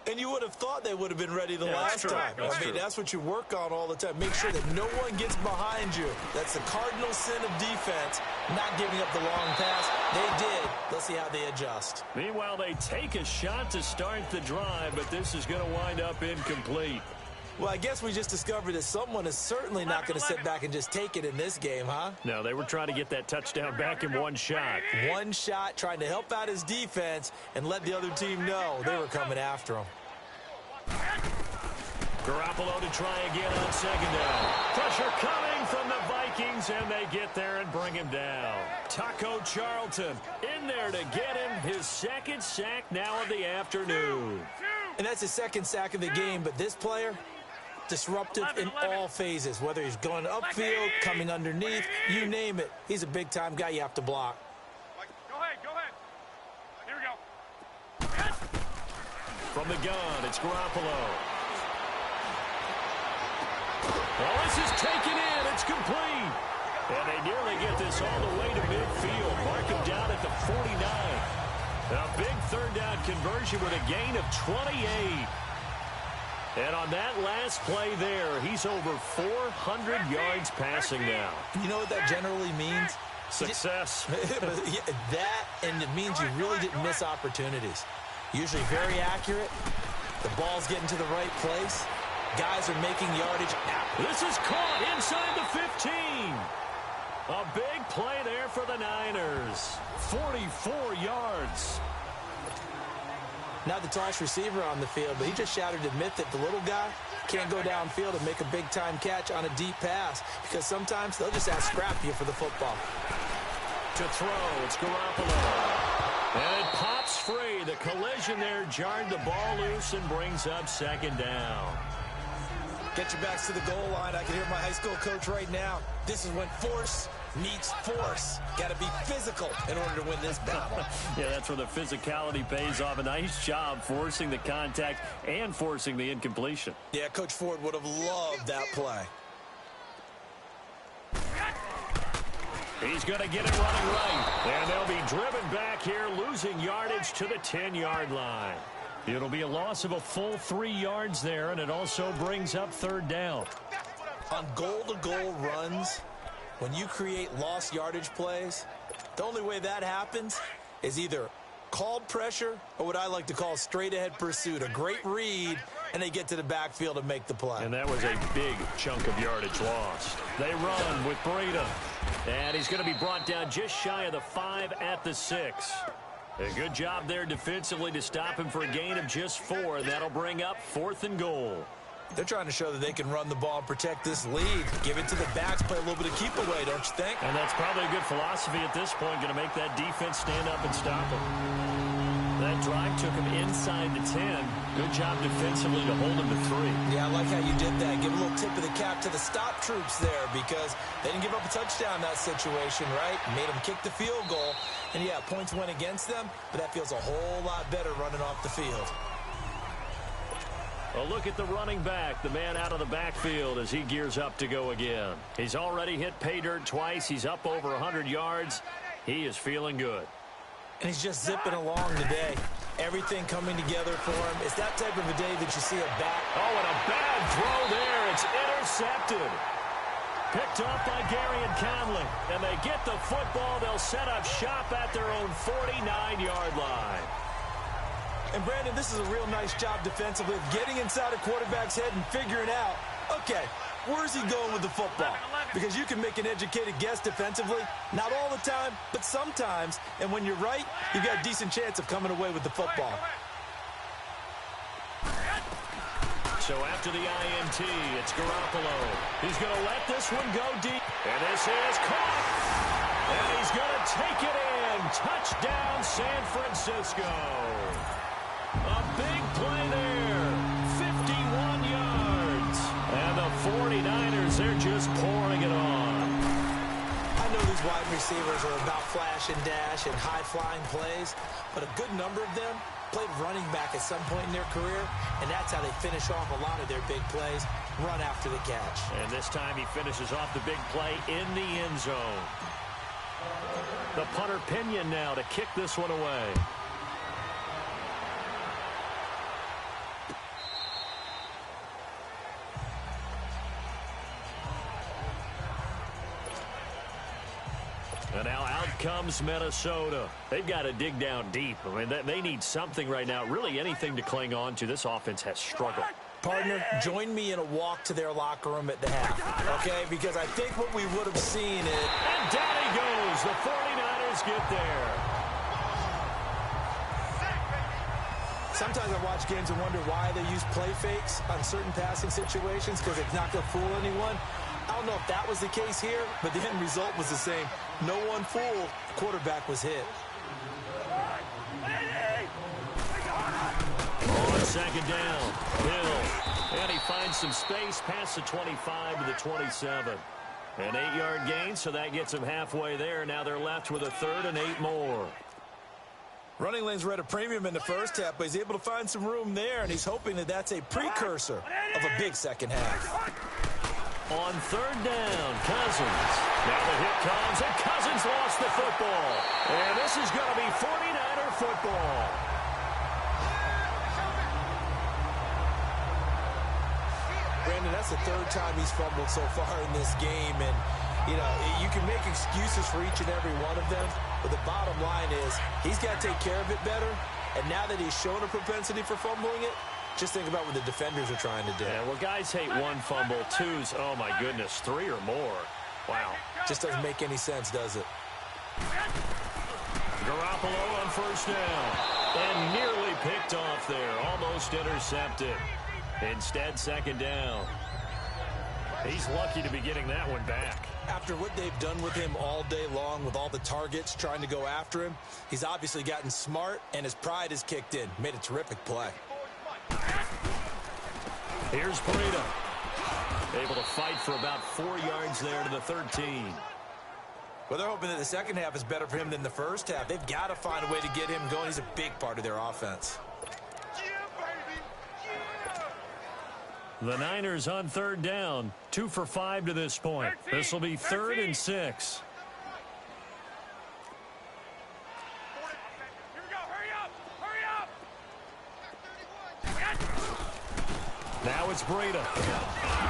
And you would have thought they would have been ready the last time. That's what you work on all the time. Make sure that no one gets behind you. That's the cardinal sin of defense, not giving up the long pass. They did. Let's see how they adjust. Meanwhile, they take a shot to start the drive, but this is going to wind up incomplete. Well, I guess we just discovered that someone is certainly not going to sit back and just take it in this game, huh? No, they were trying to get that touchdown back in one shot. One shot, trying to help out his defense and let the other team know they were coming after him. Garoppolo to try again on second down. Pressure coming from the Vikings, and they get there and bring him down. Taco Charlton in there to get him his second sack now of the afternoon. And that's his second sack of the game, but this player, disruptive in all phases, whether he's going upfield, coming underneath, you name it. He's a big-time guy you have to block. Go ahead. Here we go. From the gun, it's Garoppolo. Well, this is taken in. It's complete. And they nearly get this all the way to midfield. Mark him down at the 49. A big third down conversion with a gain of 28. And on that last play there, he's over 400 yards passing now. You know what that generally means? Success. That, and it means you really didn't miss opportunities. Usually very accurate. The ball's getting to the right place. Guys are making yardage. This is caught inside the 15. A big play there for the Niners. 44 yards. Not the tallest receiver on the field, but he just shouted to admit that the little guy can't go downfield and make a big-time catch on a deep pass because sometimes they'll just out-scrap you for the football. To throw, it's Garoppolo. And it pops free. The collision there jarred the ball loose and brings up second down. Get your backs to the goal line. I can hear my high school coach right now. This is when force meets force. Got to be physical in order to win this battle. Yeah, that's where the physicality pays off. A nice job forcing the contact and forcing the incompletion. Yeah, Coach Ford would have loved that play. He's going to get it running right. And they'll be driven back here, losing yardage to the 10-yard line. It'll be a loss of a full 3 yards there, and it also brings up third down. On goal-to-goal runs, when you create lost yardage plays, the only way that happens is either called pressure or what I like to call straight-ahead pursuit. A great read, and they get to the backfield and make the play. And that was a big chunk of yardage lost. They run with Breda. And he's going to be brought down just shy of the 5 at the 6. A good job there defensively to stop him for a gain of just 4. And that'll bring up 4th and goal. They're trying to show that they can run the ball and protect this lead. Give it to the backs, play a little bit of keep away, don't you think? And that's probably a good philosophy at this point, going to make that defense stand up and stop him. That drive took him inside the 10. Good job defensively to hold him to 3. Yeah, I like how you did that. Give a little tip of the cap to the stop troops there because they didn't give up a touchdown in that situation, right? Made them kick the field goal. And, yeah, points went against them, but that feels a whole lot better running off the field. A look at the running back, the man out of the backfield as he gears up to go again. He's already hit pay dirt twice. He's up over 100 yards. He is feeling good. And he's just zipping along today. Everything coming together for him. It's that type of a day that you see a back. Oh, and a bad throw there. It's intercepted. Picked up by Gary and Conley. And they get the football. They'll set up shop at their own 49-yard line. And, Brandon, this is a real nice job defensively of getting inside a quarterback's head and figuring out, okay, where's he going with the football? Because you can make an educated guess defensively. Not all the time, but sometimes. And when you're right, you've got a decent chance of coming away with the football. So after the INT, it's Garoppolo. He's going to let this one go deep. And this is caught. And he's going to take it in. Touchdown, San Francisco. A big play there. 51 yards. And the 49ers, they're just pouring it on. I know these wide receivers are about flash and dash and high-flying plays, but a good number of them played running back at some point in their career, and that's how they finish off a lot of their big plays, run after the catch. And this time he finishes off the big play in the end zone. The punter Pinion now to kick this one away. And now out comes Minnesota. They've got to dig down deep. I mean, they need something right now, really anything to cling on to. This offense has struggled. Partner, join me in a walk to their locker room at the half, okay? Because I think what we would have seen is... And down he goes. The 49ers get there. Sometimes I watch games and wonder why they use play fakes on certain passing situations, because it's not going to fool anyone. I don't know if that was the case here, but the end result was the same. No one fooled. Quarterback was hit. On second down, Hill. And he finds some space past the 25 to the 27. An 8-yard gain, so that gets him halfway there. Now they're left with a 3rd and 8 more. Running lanes were at a premium in the first half, but he's able to find some room there, and he's hoping that that's a precursor of a big second half. On 3rd down, Cousins. Now the hit comes, and Cousins lost the football. And this is going to be 49er football. Brandon, that's the 3rd time he's fumbled so far in this game, and, you know, you can make excuses for each and every one of them, but the bottom line is he's got to take care of it better, and now that he's shown a propensity for fumbling it, just think about what the defenders are trying to do. Yeah, well, guys hate 1 fumble, 2's, oh my goodness, 3 or more. Wow. Just doesn't make any sense, does it? Garoppolo on 1st down. And nearly picked off there, almost intercepted. Instead, 2nd down. He's lucky to be getting that one back. After what they've done with him all day long, with all the targets trying to go after him, he's obviously gotten smart, and his pride has kicked in. Made a terrific play. Here's Breida. Able to fight for about 4 yards there to the 13. Well, they're hoping that the second half is better for him than the first half. They've got to find a way to get him going. He's a big part of their offense. The Niners on 3rd down. 2 for 5 to this point. This will be 3rd and 6. Now it's Breida.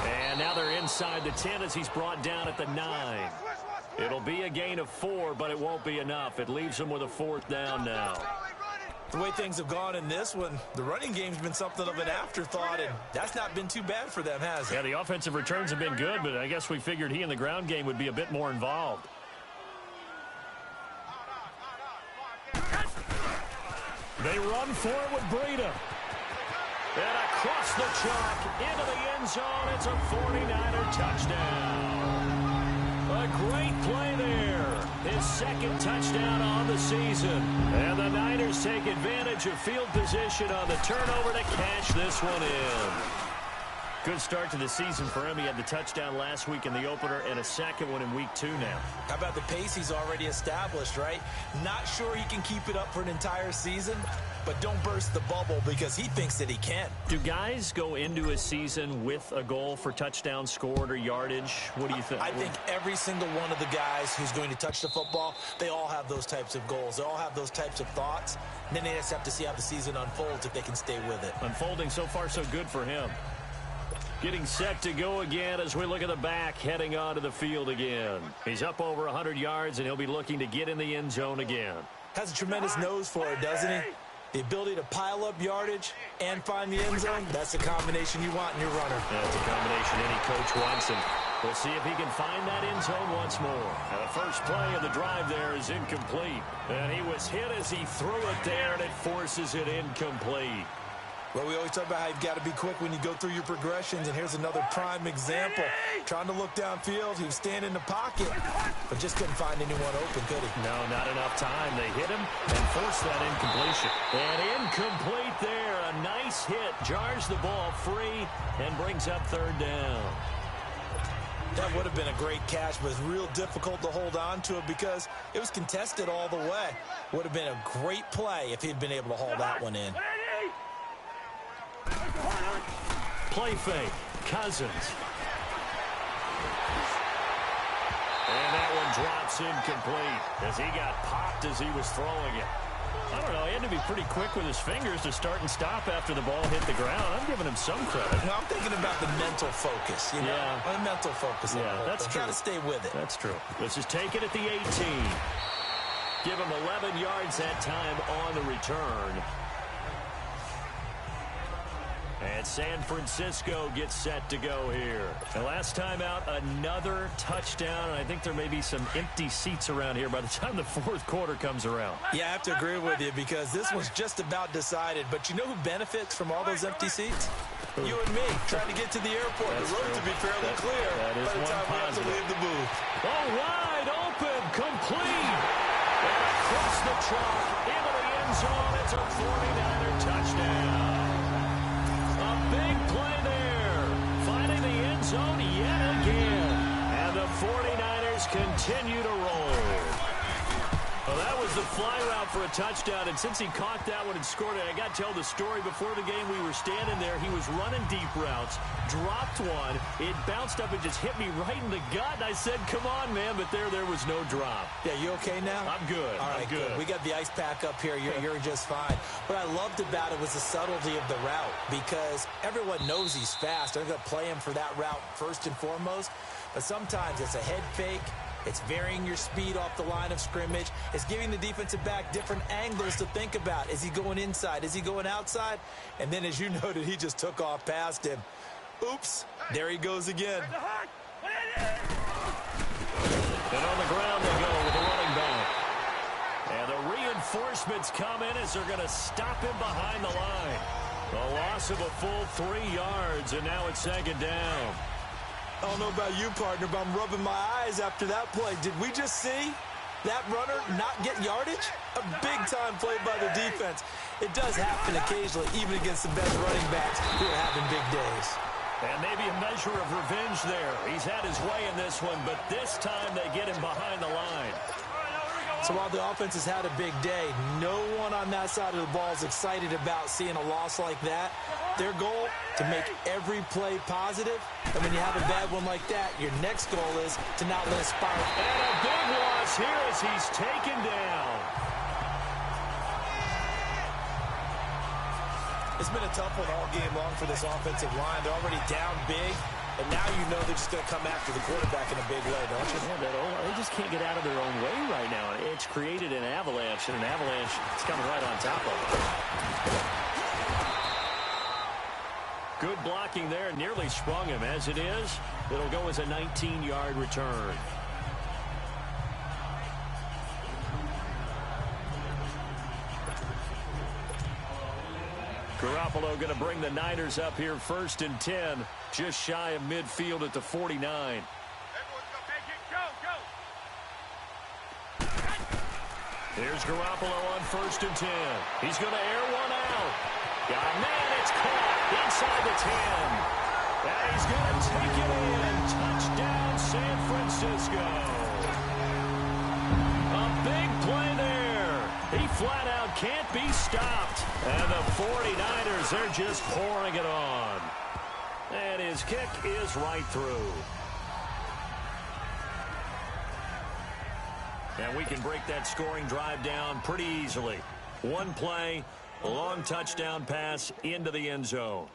And now they're inside the 10 as he's brought down at the 9. It'll be a gain of 4, but it won't be enough. It leaves him with a 4th down now. The way things have gone in this one, the running game's been something of an afterthought, and that's not been too bad for them, has it? Yeah, the offensive returns have been good, but I guess we figured he in the ground game would be a bit more involved. They run for it with Breida. And across the chalk, into the end zone, it's a 49er touchdown. A great play there. His 2nd touchdown on the season. And the Niners take advantage of field position on the turnover to cash this one in. Good start to the season for him. He had the touchdown last week in the opener and a 2nd one in week 2 now. How about the pace he's already established, right? Not sure he can keep it up for an entire season, but don't burst the bubble because he thinks that he can. Do guys go into a season with a goal for touchdown scored or yardage? What do you think? I think every single one of the guys who's going to touch the football, they all have those types of goals. They all have those types of thoughts. And then they just have to see how the season unfolds if they can stay with it. Unfolding so far so good for him. Getting set to go again as we look at the back, heading onto the field again. He's up over 100 yards, and he'll be looking to get in the end zone again. Has a tremendous nose for it, doesn't he? The ability to pile up yardage and find the end zone, that's the combination you want in your runner. That's a combination any coach wants, and we'll see if he can find that end zone once more. The first play of the drive there is incomplete. And he was hit as he threw it there, and it forces it incomplete. Well, we always talk about how you've got to be quick when you go through your progressions, and here's another prime example. Trying to look downfield, he was standing in the pocket, but just couldn't find anyone open, could he? No, not enough time. They hit him and forced that incompletion. And incomplete there. A nice hit. Jars the ball free and brings up third down. That would have been a great catch, but it's real difficult to hold on to it because it was contested all the way. Would have been a great play if he'd been able to haul that one in. Play fake. Cousins. And that one drops incomplete as he got popped as he was throwing it. I don't know. He had to be pretty quick with his fingers to start and stop after the ball hit the ground. I'm giving him some credit. No, I'm thinking about the mental focus. You know? Yeah. The mental focus. Yeah, that's true. Got to stay with it. That's true. This is taken at the 18. Give him 11 yards that time on the return. And San Francisco gets set to go here. The last time out, another touchdown. And I think there may be some empty seats around here by the time the fourth quarter comes around. Yeah, I have to agree with you because this one's just about decided. But you know who benefits from all those empty seats? You and me, trying to get to the airport. That's the road true. to be fairly clear that is by the one time we have to positive. leave the booth. Oh, wide open, complete. And across the chalk into the end zone. It's a 49er touchdown. A big play there. Finding the end zone yet again. And the 49ers continue to roll. Well, that was the fly route for a touchdown, and since he caught that one and scored it, I got to tell the story. Before the game, we were standing there. He was running deep routes, dropped one. It bounced up and just hit me right in the gut, and I said, come on, man, but there was no drop. Yeah, you okay now? I'm good. All right, I'm good. We got the ice pack up here. You're just fine. What I loved about it was the subtlety of the route because everyone knows he's fast. They're going to play him for that route first and foremost, but sometimes it's a head fake. It's varying your speed off the line of scrimmage. It's giving the defensive back different angles to think about. Is he going inside? Is he going outside? And then, as you noted, he just took off past him. Oops. There he goes again. And on the ground they go with the running back. And the reinforcements come in as they're going to stop him behind the line. A loss of a full 3 yards, and now it's second down. I don't know about you, partner, but I'm rubbing my eyes after that play. Did we just see that runner not get yardage? A big-time play by the defense. It does happen occasionally, even against the best running backs who are having big days. And maybe a measure of revenge there. He's had his way in this one, but this time they get him behind the line. So while the offense has had a big day, no one on that side of the ball is excited about seeing a loss like that. Their goal, to make every play positive. And when you have a bad one like that, your next goal is to not let it spiral. And a big loss here as he's taken down. It's been a tough one all game long for this offensive line. They're already down big, and now you know they're just going to come after the quarterback in a big way, don't you? Yeah, they just can't get out of their own way right now. It's created an avalanche, and an avalanche is coming right on top of them. Good blocking there. Nearly sprung him. As it is, it'll go as a 19-yard return. Garoppolo going to bring the Niners up here 1st and 10. Just shy of midfield at the 49. Everyone go, Here's Garoppolo on 1st and 10. He's going to air one out. Yeah, man, it's caught inside the 10. And he's going to take it in. Touchdown, San Francisco. A big play there. He flat out can't be stopped. And the 49ers, they're just pouring it on. And his kick is right through. And we can break that scoring drive down pretty easily. One play, a long touchdown pass into the end zone.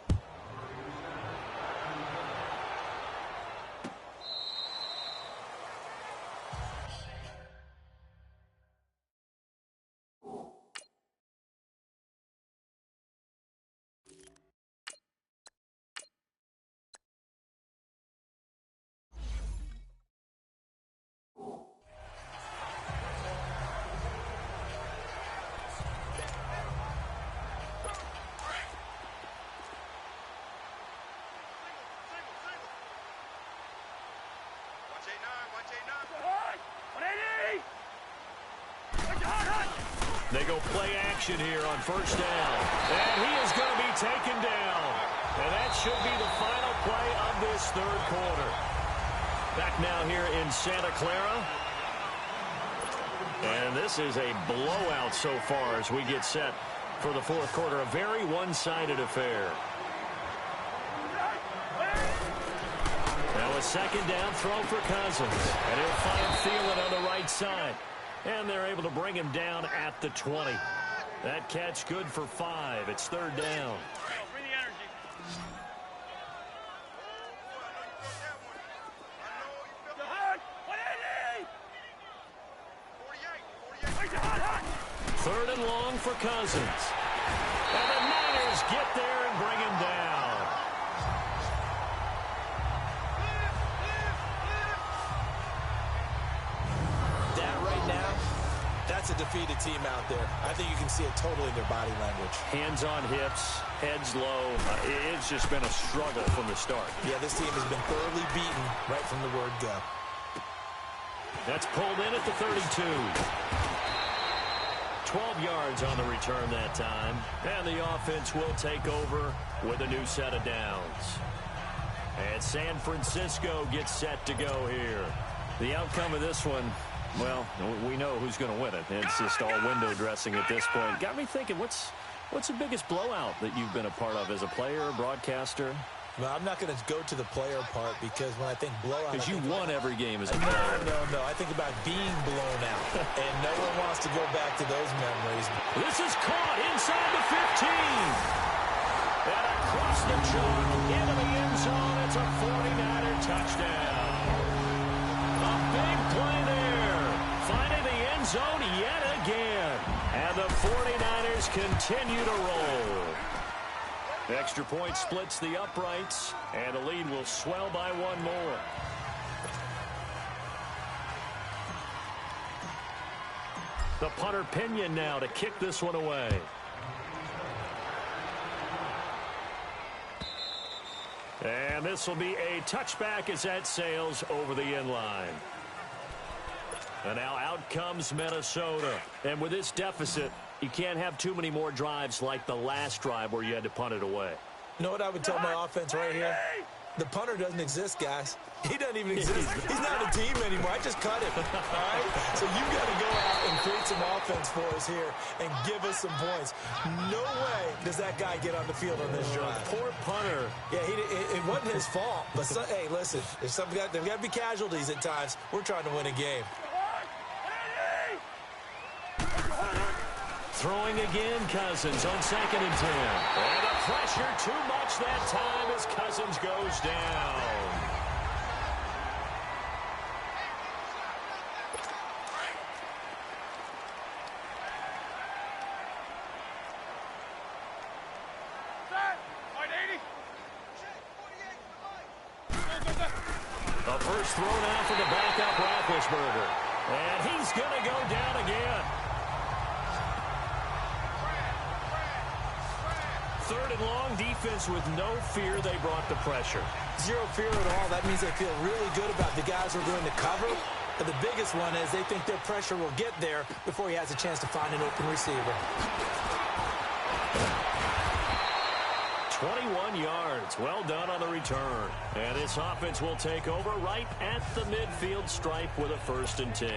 They go play action here on first down. And he is going to be taken down. And that should be the final play of this third quarter. Back now here in Santa Clara. And this is a blowout so far as we get set for the fourth quarter. A very one-sided affair. Now a second down throw for Cousins. And he'll find Thielen on the right side. And they're able to bring him down at the 20. That catch good for 5. It's third down. Third and long for Cousins. And the Niners get there and bring him down. That right now, that's a defeated team out there. I think you can see it totally in their body language. Hands on hips, heads low. It's just been a struggle from the start. Yeah, this team has been thoroughly beaten right from the word go. That's pulled in at the 32. 12 yards on the return that time. And the offense will take over with a new set of downs. And San Francisco gets set to go here. The outcome of this one, well, we know who's going to win it. It's just all window dressing at this point. Got me thinking, what's the biggest blowout that you've been a part of as a player, broadcaster? Well, I'm not going to go to the player part because when I think blowout... Because you won every game as a player. No. I think about being blown out. And no one wants to go back to those memories. This is caught inside the 15. And across the chalk into the end zone. It's a 49er touchdown. A big play there. Finding the end zone yet again. And the 49ers continue to roll. Extra point splits the uprights, and the lead will swell by one more. The punter Pinion now to kick this one away. And this will be a touchback as that sails over the end line. And now out comes Minnesota. And with this deficit, you can't have too many more drives like the last drive where you had to punt it away. You know what I would tell my offense right here? The punter doesn't exist, guys. He doesn't even exist. He's not a team anymore. I just cut him. All right? So you've got to go out and create some offense for us here and give us some points. No way does that guy get on the field on this drive. Poor punter. Yeah, it wasn't his fault. But, hey, listen, there's got to be casualties at times. We're trying to win a game. Throwing again, Cousins on 2nd and 10. And the pressure too much that time as Cousins goes down. The first throw now for the backup Roethlisberger. And he's going to go down again. Third and long, defense with no fear. They brought the pressure. Zero fear at all. That means they feel really good about the guys who are going to cover. But the biggest one is they think their pressure will get there before he has a chance to find an open receiver. 21 yards. Well done on the return. And this offense will take over right at the midfield stripe with a 1st and 10.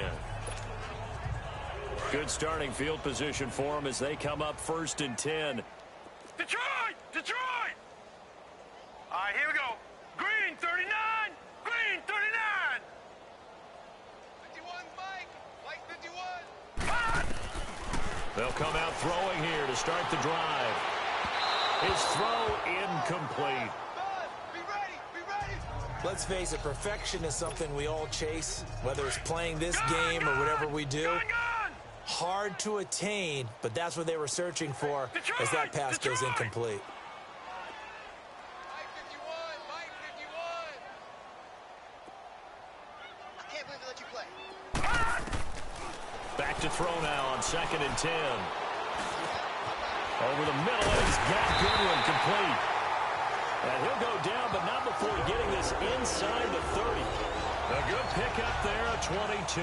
Good starting field position for them as they come up 1st and 10. Detroit! Detroit! All right, here we go. Green, 39. Green, 39. 51, Mike. Mike, 51. Hot! They'll come out throwing here to start the drive. His throw incomplete. Be ready. Be ready. Let's face it, perfection is something we all chase, whether it's playing this game or whatever we do. Hard to attain, but that's what they were searching for as that pass goes incomplete. Mike 51. Mike 51. I can't believe they let you play. Back to throw now on 2nd and 10. Over the middle, and he's got Goodwin complete. And he'll go down, but not before getting this inside the 30. A good pickup there, a 22.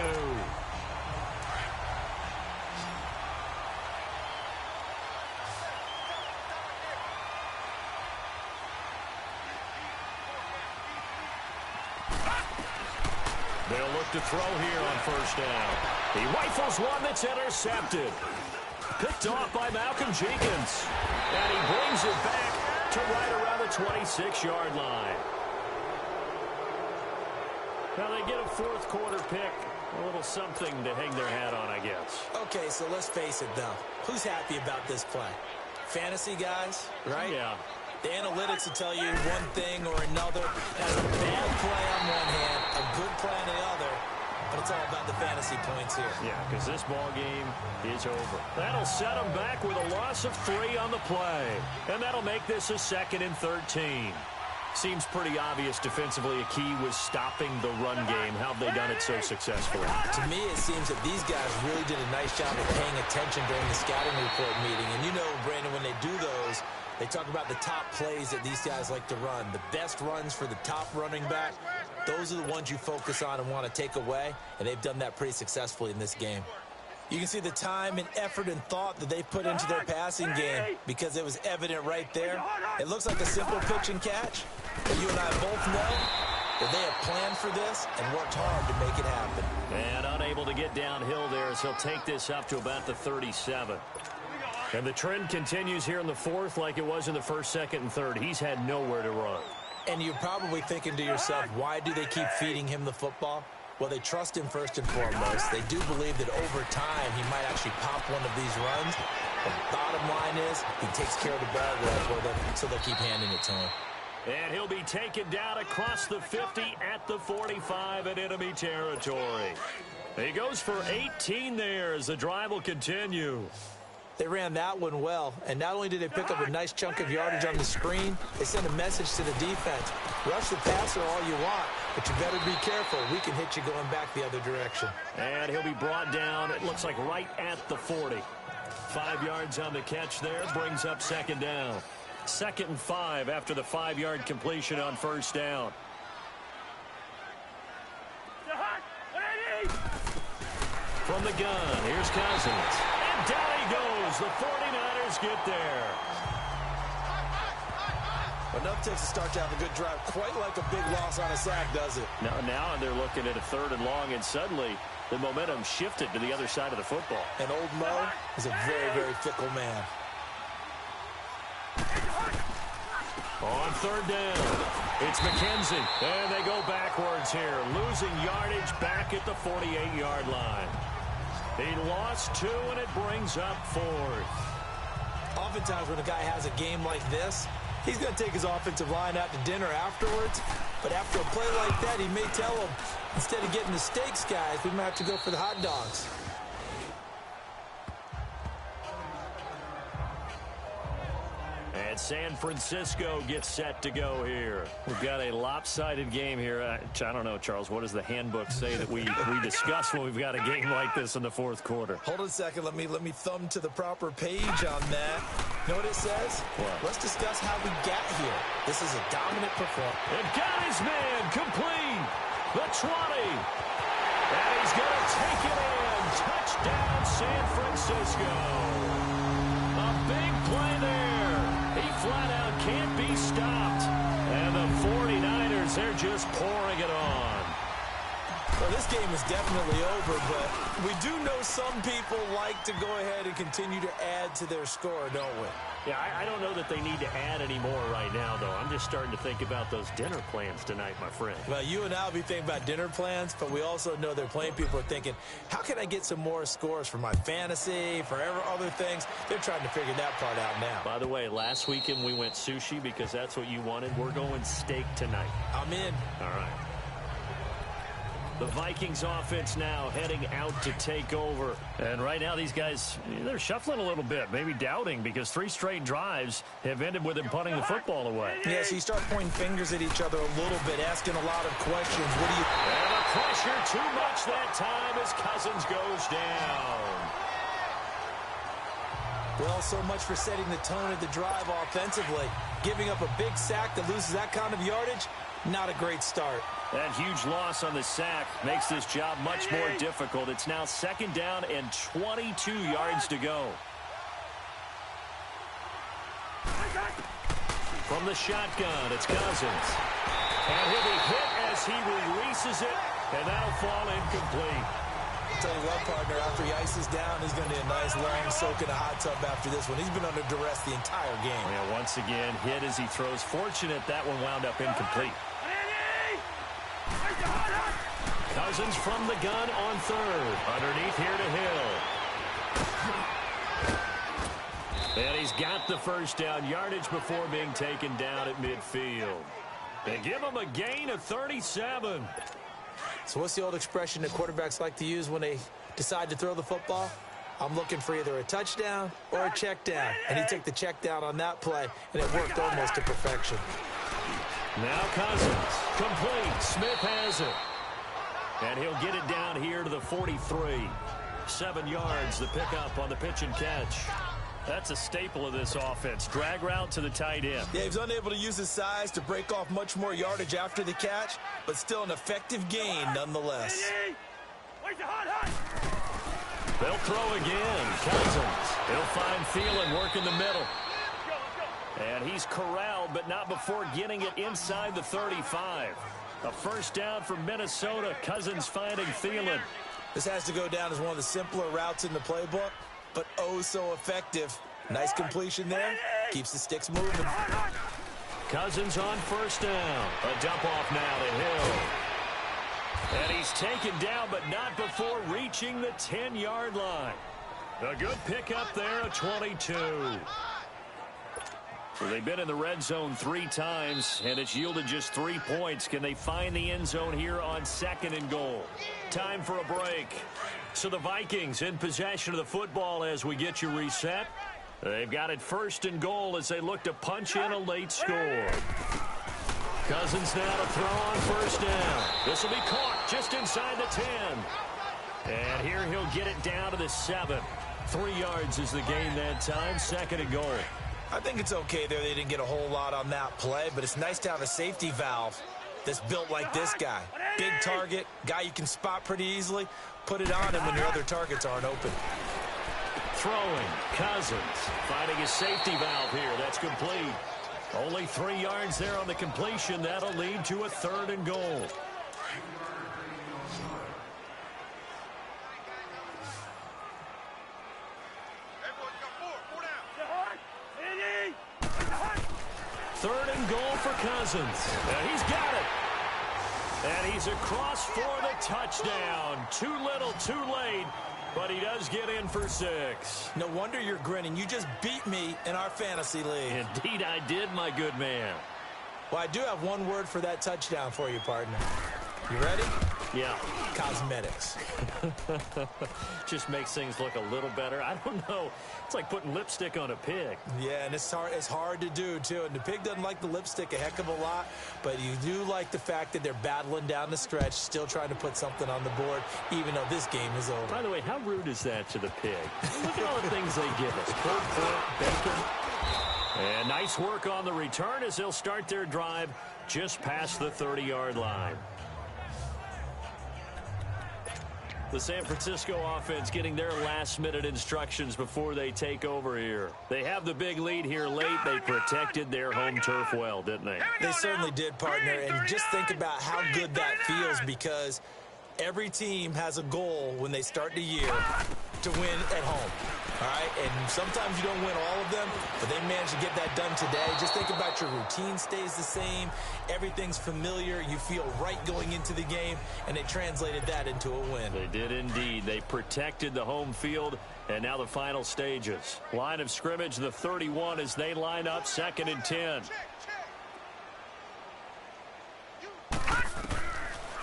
They'll look to throw here on first down. He rifles one that's intercepted. Picked off by Malcolm Jenkins. And he brings it back to right around the 26-yard line. Now they get a fourth quarter pick. A little something to hang their hat on, I guess. Okay, so let's face it, though. Who's happy about this play? Fantasy guys, right? Yeah. The analytics will tell you one thing or another. That's a bad play on one hand, a good play on the other. But it's all about the fantasy points here. Yeah, because this ball game is over. That'll set them back with a loss of 3 on the play. And that'll make this a 2nd and 13. Seems pretty obvious defensively a key was stopping the run game. How have they done it so successfully? To me, it seems that these guys really did a nice job of paying attention during the scouting report meeting. And you know, Brandon, when they do those, they talk about the top plays that these guys like to run. The best runs for the top running back, those are the ones you focus on and want to take away. And they've done that pretty successfully in this game. You can see the time and effort and thought that they put into their passing game because it was evident right there. It looks like a simple pitch and catch, but you and I both know that they have planned for this and worked hard to make it happen. And unable to get downhill there as he'll take this up to about the 37. And the trend continues here in the fourth like it was in the first, second, and third. He's had nowhere to run. And you're probably thinking to yourself, why do they keep feeding him the football? Well, they trust him first and foremost. They do believe that over time he might actually pop one of these runs. The bottom line is he takes care of the ball well for them, so they'll keep handing it to him. And he'll be taken down across the 50 at the 45 in enemy territory. He goes for 18 there as the drive will continue. They ran that one well, and not only did they pick up a nice chunk of yardage on the screen, they sent a message to the defense. Rush the passer all you want, but you better be careful. We can hit you going back the other direction. And he'll be brought down, it looks like right at the 40. 5 yards on the catch there, brings up second down. 2nd and 5 after the 5-yard completion on first down. From the gun, here's Cousins. And down he goes. The 49ers get there. Enough takes a start to have a good drive. Quite like a big loss on a sack, does it? Now they're looking at a 3rd and long, and suddenly the momentum shifted to the other side of the football. And old Mo is a very, very fickle man. On 3rd down, it's McKenzie. And they go backwards here, losing yardage back at the 48-yard line. He lost 2, and it brings up 4th. Oftentimes when a guy has a game like this, he's going to take his offensive line out to dinner afterwards. But after a play like that, he may tell them, instead of getting the steaks, guys, we might have to go for the hot dogs. And San Francisco gets set to go here. We've got a lopsided game here. I don't know, Charles, what does the handbook say that we discuss when we've got a game like this in the fourth quarter? Hold on a second. Let me thumb to the proper page on that. You know what it says? What? Let's discuss how we got here. This is a dominant performance. And got his man complete. The 20. And he's going to take it in. Touchdown, San Francisco. A big play there. He flat out can't be stopped. And the 49ers, they're just pouring it on. Well, this game is definitely over, but we do know some people like to go ahead and continue to add to their score, don't we? Yeah, I don't know that they need to add any more right now, though. I'm just starting to think about those dinner plans tonight, my friend. Well, you and I will be thinking about dinner plans, but we also know they're playing people are thinking, how can I get some more scores for my fantasy, for other things? They're trying to figure that part out now. By the way, last weekend we went sushi because that's what you wanted. We're going steak tonight. I'm in. All right. The Vikings offense now heading out to take over. And right now these guys, they're shuffling a little bit, maybe doubting because 3 straight drives have ended with them punting the football away. Yeah, so you start pointing fingers at each other a little bit, asking a lot of questions. What do you... And the pressure too much that time as Cousins goes down. Well, so much for setting the tone of the drive offensively. Giving up a big sack that loses that kind of yardage, Not a great start. That huge loss on the sack makes this job much more difficult. It's now 2nd down and 22 yards to go. From the shotgun, it's Cousins. And he'll be hit as he releases it, and that'll fall incomplete. Tell you what, partner, after he ices down, he's going to need a nice long soak in a hot tub after this one. He's been under duress the entire game. Yeah, once again, hit as he throws. Fortunate that one wound up incomplete. Cousins from the gun on 3rd. Underneath here to Hill. And he's got the first down yardage before being taken down at midfield. They give him a gain of 37. So what's the old expression that quarterbacks like to use when they decide to throw the football? I'm looking for either a touchdown or a check down. And he took the check down on that play, and it worked almost to perfection. Now Cousins, complete. Smith has it. And he'll get it down here to the 43. 7 yards, the pickup on the pitch and catch. That's a staple of this offense. Drag route to the tight end. Yeah, he's unable to use his size to break off much more yardage after the catch, but still an effective gain nonetheless. They'll throw again. Cousins. He'll find Thielen work in the middle. And he's corralled, but not before getting it inside the 35. A first down for Minnesota. Cousins finding Thielen. This has to go down as one of the simpler routes in the playbook, but oh so effective. Nice completion there. Keeps the sticks moving. Cousins on first down. A dump off now to Hill. And he's taken down, but not before reaching the 10-yard line. A good pickup there at 22. So they've been in the red zone 3 times, and it's yielded just 3 points. Can they find the end zone here on 2nd and goal? Time for a break. So the Vikings in possession of the football as we get you reset. They've got it 1st and goal as they look to punch in a late score. Cousins now to throw on first down. This will be caught just inside the 10. And here he'll get it down to the 7. 3 yards is the gain that time. 2nd and goal. I think it's okay there. They didn't get a whole lot on that play, but it's nice to have a safety valve that's built like this guy. Big target, guy you can spot pretty easily. Put it on him when your other targets aren't open. Throwing, Cousins finding his safety valve here. That's complete. Only 3 yards there on the completion. That'll lead to a 3rd and goal. Third and goal for Cousins. And he's got it. And he's across for the touchdown. Too little, too late. But he does get in for 6. No wonder you're grinning. You just beat me in our fantasy league. Indeed I did, my good man. Well, I do have one word for that touchdown for you, partner. You ready? Yeah. Cosmetics. Just makes things look a little better. I don't know. It's like putting lipstick on a pig. Yeah, and it's hard to do, too. And the pig doesn't like the lipstick a heck of a lot, but you do like the fact that they're battling down the stretch, still trying to put something on the board, even though this game is over. By the way, how rude is that to the pig? Look at all the things they give us. Pulled pork, bacon. And nice work on the return as they'll start their drive just past the 30-yard line. The San Francisco offense getting their last-minute instructions before they take over here. They have the big lead here late. They protected their home turf well, didn't they? They certainly did, partner. And just think about how good that feels, because every team has a goal when they start the year to win at home. All right, and sometimes you don't win all of them, but they managed to get that done today. Just think about your routine stays the same. Everything's familiar. You feel right going into the game, and they translated that into a win. They did indeed. They protected the home field, and now the final stages. Line of scrimmage, the 31 as they line up 2nd and 10.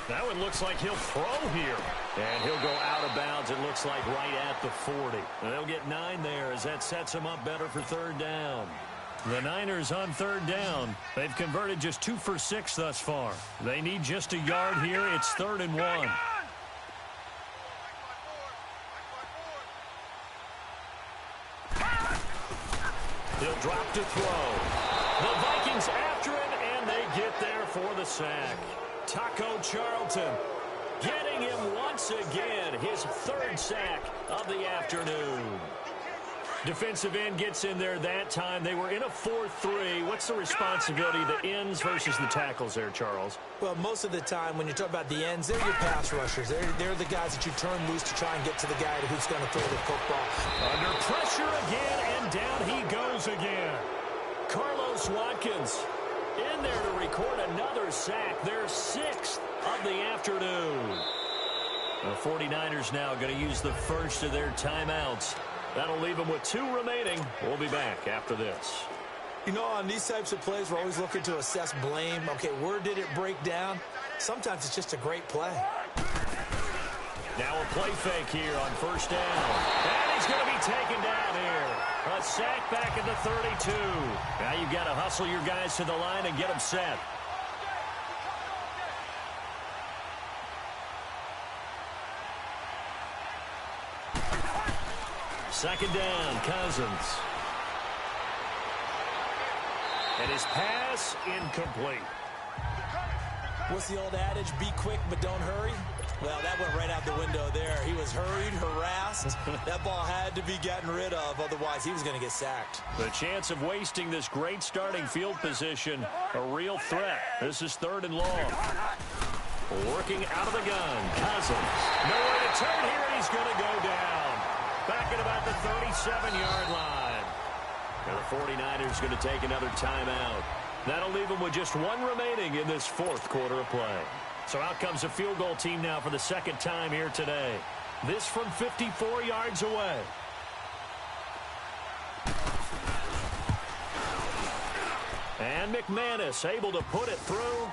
That one looks like he'll throw here. And he'll go out of bounds, it looks like, right at the 40. And they'll get 9 there as that sets them up better for 3rd down. The Niners on 3rd down. They've converted just 2 for 6 thus far. They need just a yard here. It's 3rd and 1. He'll drop to throw. The Vikings after him, and they get there for the sack. Taco Charlton getting him once again, his third sack of the afternoon. Defensive end gets in there that time. They were in a 4-3. What's the responsibility of the ends versus the tackles there, Charles? Well, most of the time when you talk about the ends, they're your pass rushers. They're the guys that you turn loose to try and get to the guy who's going to throw the football. Under pressure again, and down he goes again. Carlos Watkins in there to record another sack, their sixth of the afternoon. The 49ers now going to use the first of their timeouts. That'll leave them with 2 remaining. We'll be back after this. You know, on these types of plays, we're always looking to assess blame. Okay, where did it break down? Sometimes it's just a great play. Now a play fake here on first down. And he's going to be taken down here. A sack back at the 32. Now you've got to hustle your guys to the line and get them set. Second down, Cousins. And his pass incomplete. What's the old adage? Be quick, but don't hurry. Well, that went right out the window there. He was hurried, harassed. That ball had to be gotten rid of. Otherwise, he was going to get sacked. The chance of wasting this great starting field position, a real threat. This is 3rd and long. Working out of the gun, Cousins. Nowhere to turn here, and he's going to go down. Back at about the 37-yard line. And the 49ers going to take another timeout. That'll leave them with just 1 remaining in this 4th quarter of play. So out comes a field goal team now for the second time here today. This from 54 yards away. And McManus able to put it through.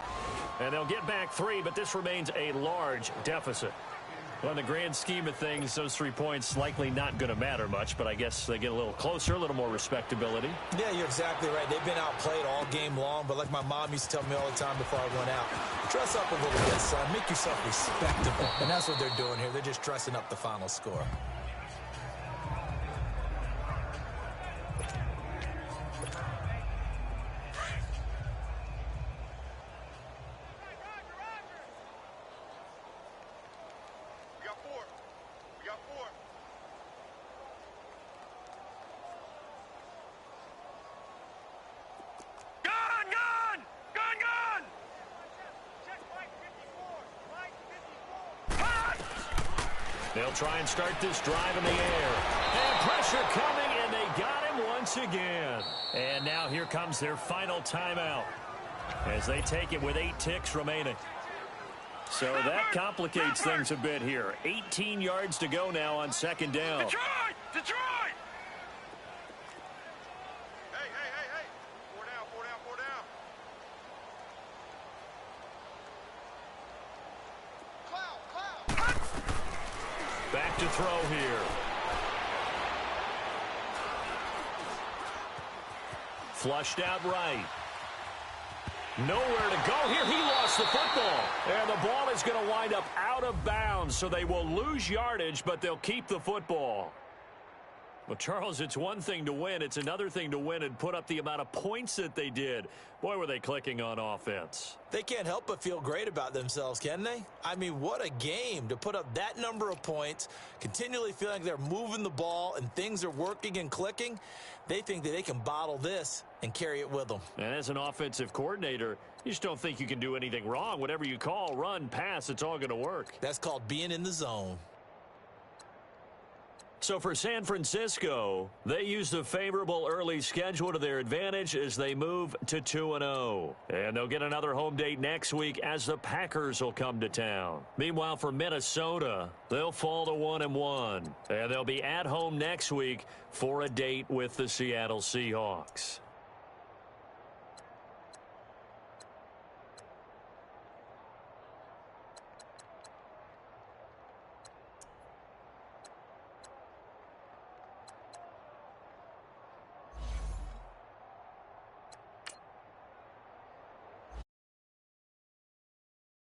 And they'll get back 3, but this remains a large deficit. Well, in the grand scheme of things, those 3 points likely not going to matter much, but I guess they get a little closer, a little more respectability. Yeah, you're exactly right. They've been outplayed all game long, but like my mom used to tell me all the time before I went out, dress up a little bit, son. Make yourself respectable. And that's what they're doing here. They're just dressing up the final score. They'll try and start this drive in the air. And pressure coming, and they got him once again. And now here comes their final timeout as they take it with 8 ticks remaining. So that complicates things a bit here. 18 yards to go now on second down. Detroit! Detroit! Hey. 4 down. Cloud. Back to throw here. Flushed out right. Nowhere to go here. He lost the football. And the ball is going to wind up out of bounds, so they will lose yardage, but they'll keep the football. Well, Charles, it's one thing to win. It's another thing to win and put up the amount of points that they did. Boy, were they clicking on offense. They can't help but feel great about themselves, can they? I mean, what a game to put up that number of points, continually feeling like they're moving the ball and things are working and clicking. They think that they can bottle this and carry it with them. And as an offensive coordinator, you just don't think you can do anything wrong. Whatever you call, run, pass, it's all going to work. That's called being in the zone. So for San Francisco, they use the favorable early schedule to their advantage as they move to 2-0. And they'll get another home date next week as the Packers will come to town. Meanwhile, for Minnesota, they'll fall to 1-1. And they'll be at home next week for a date with the Seattle Seahawks.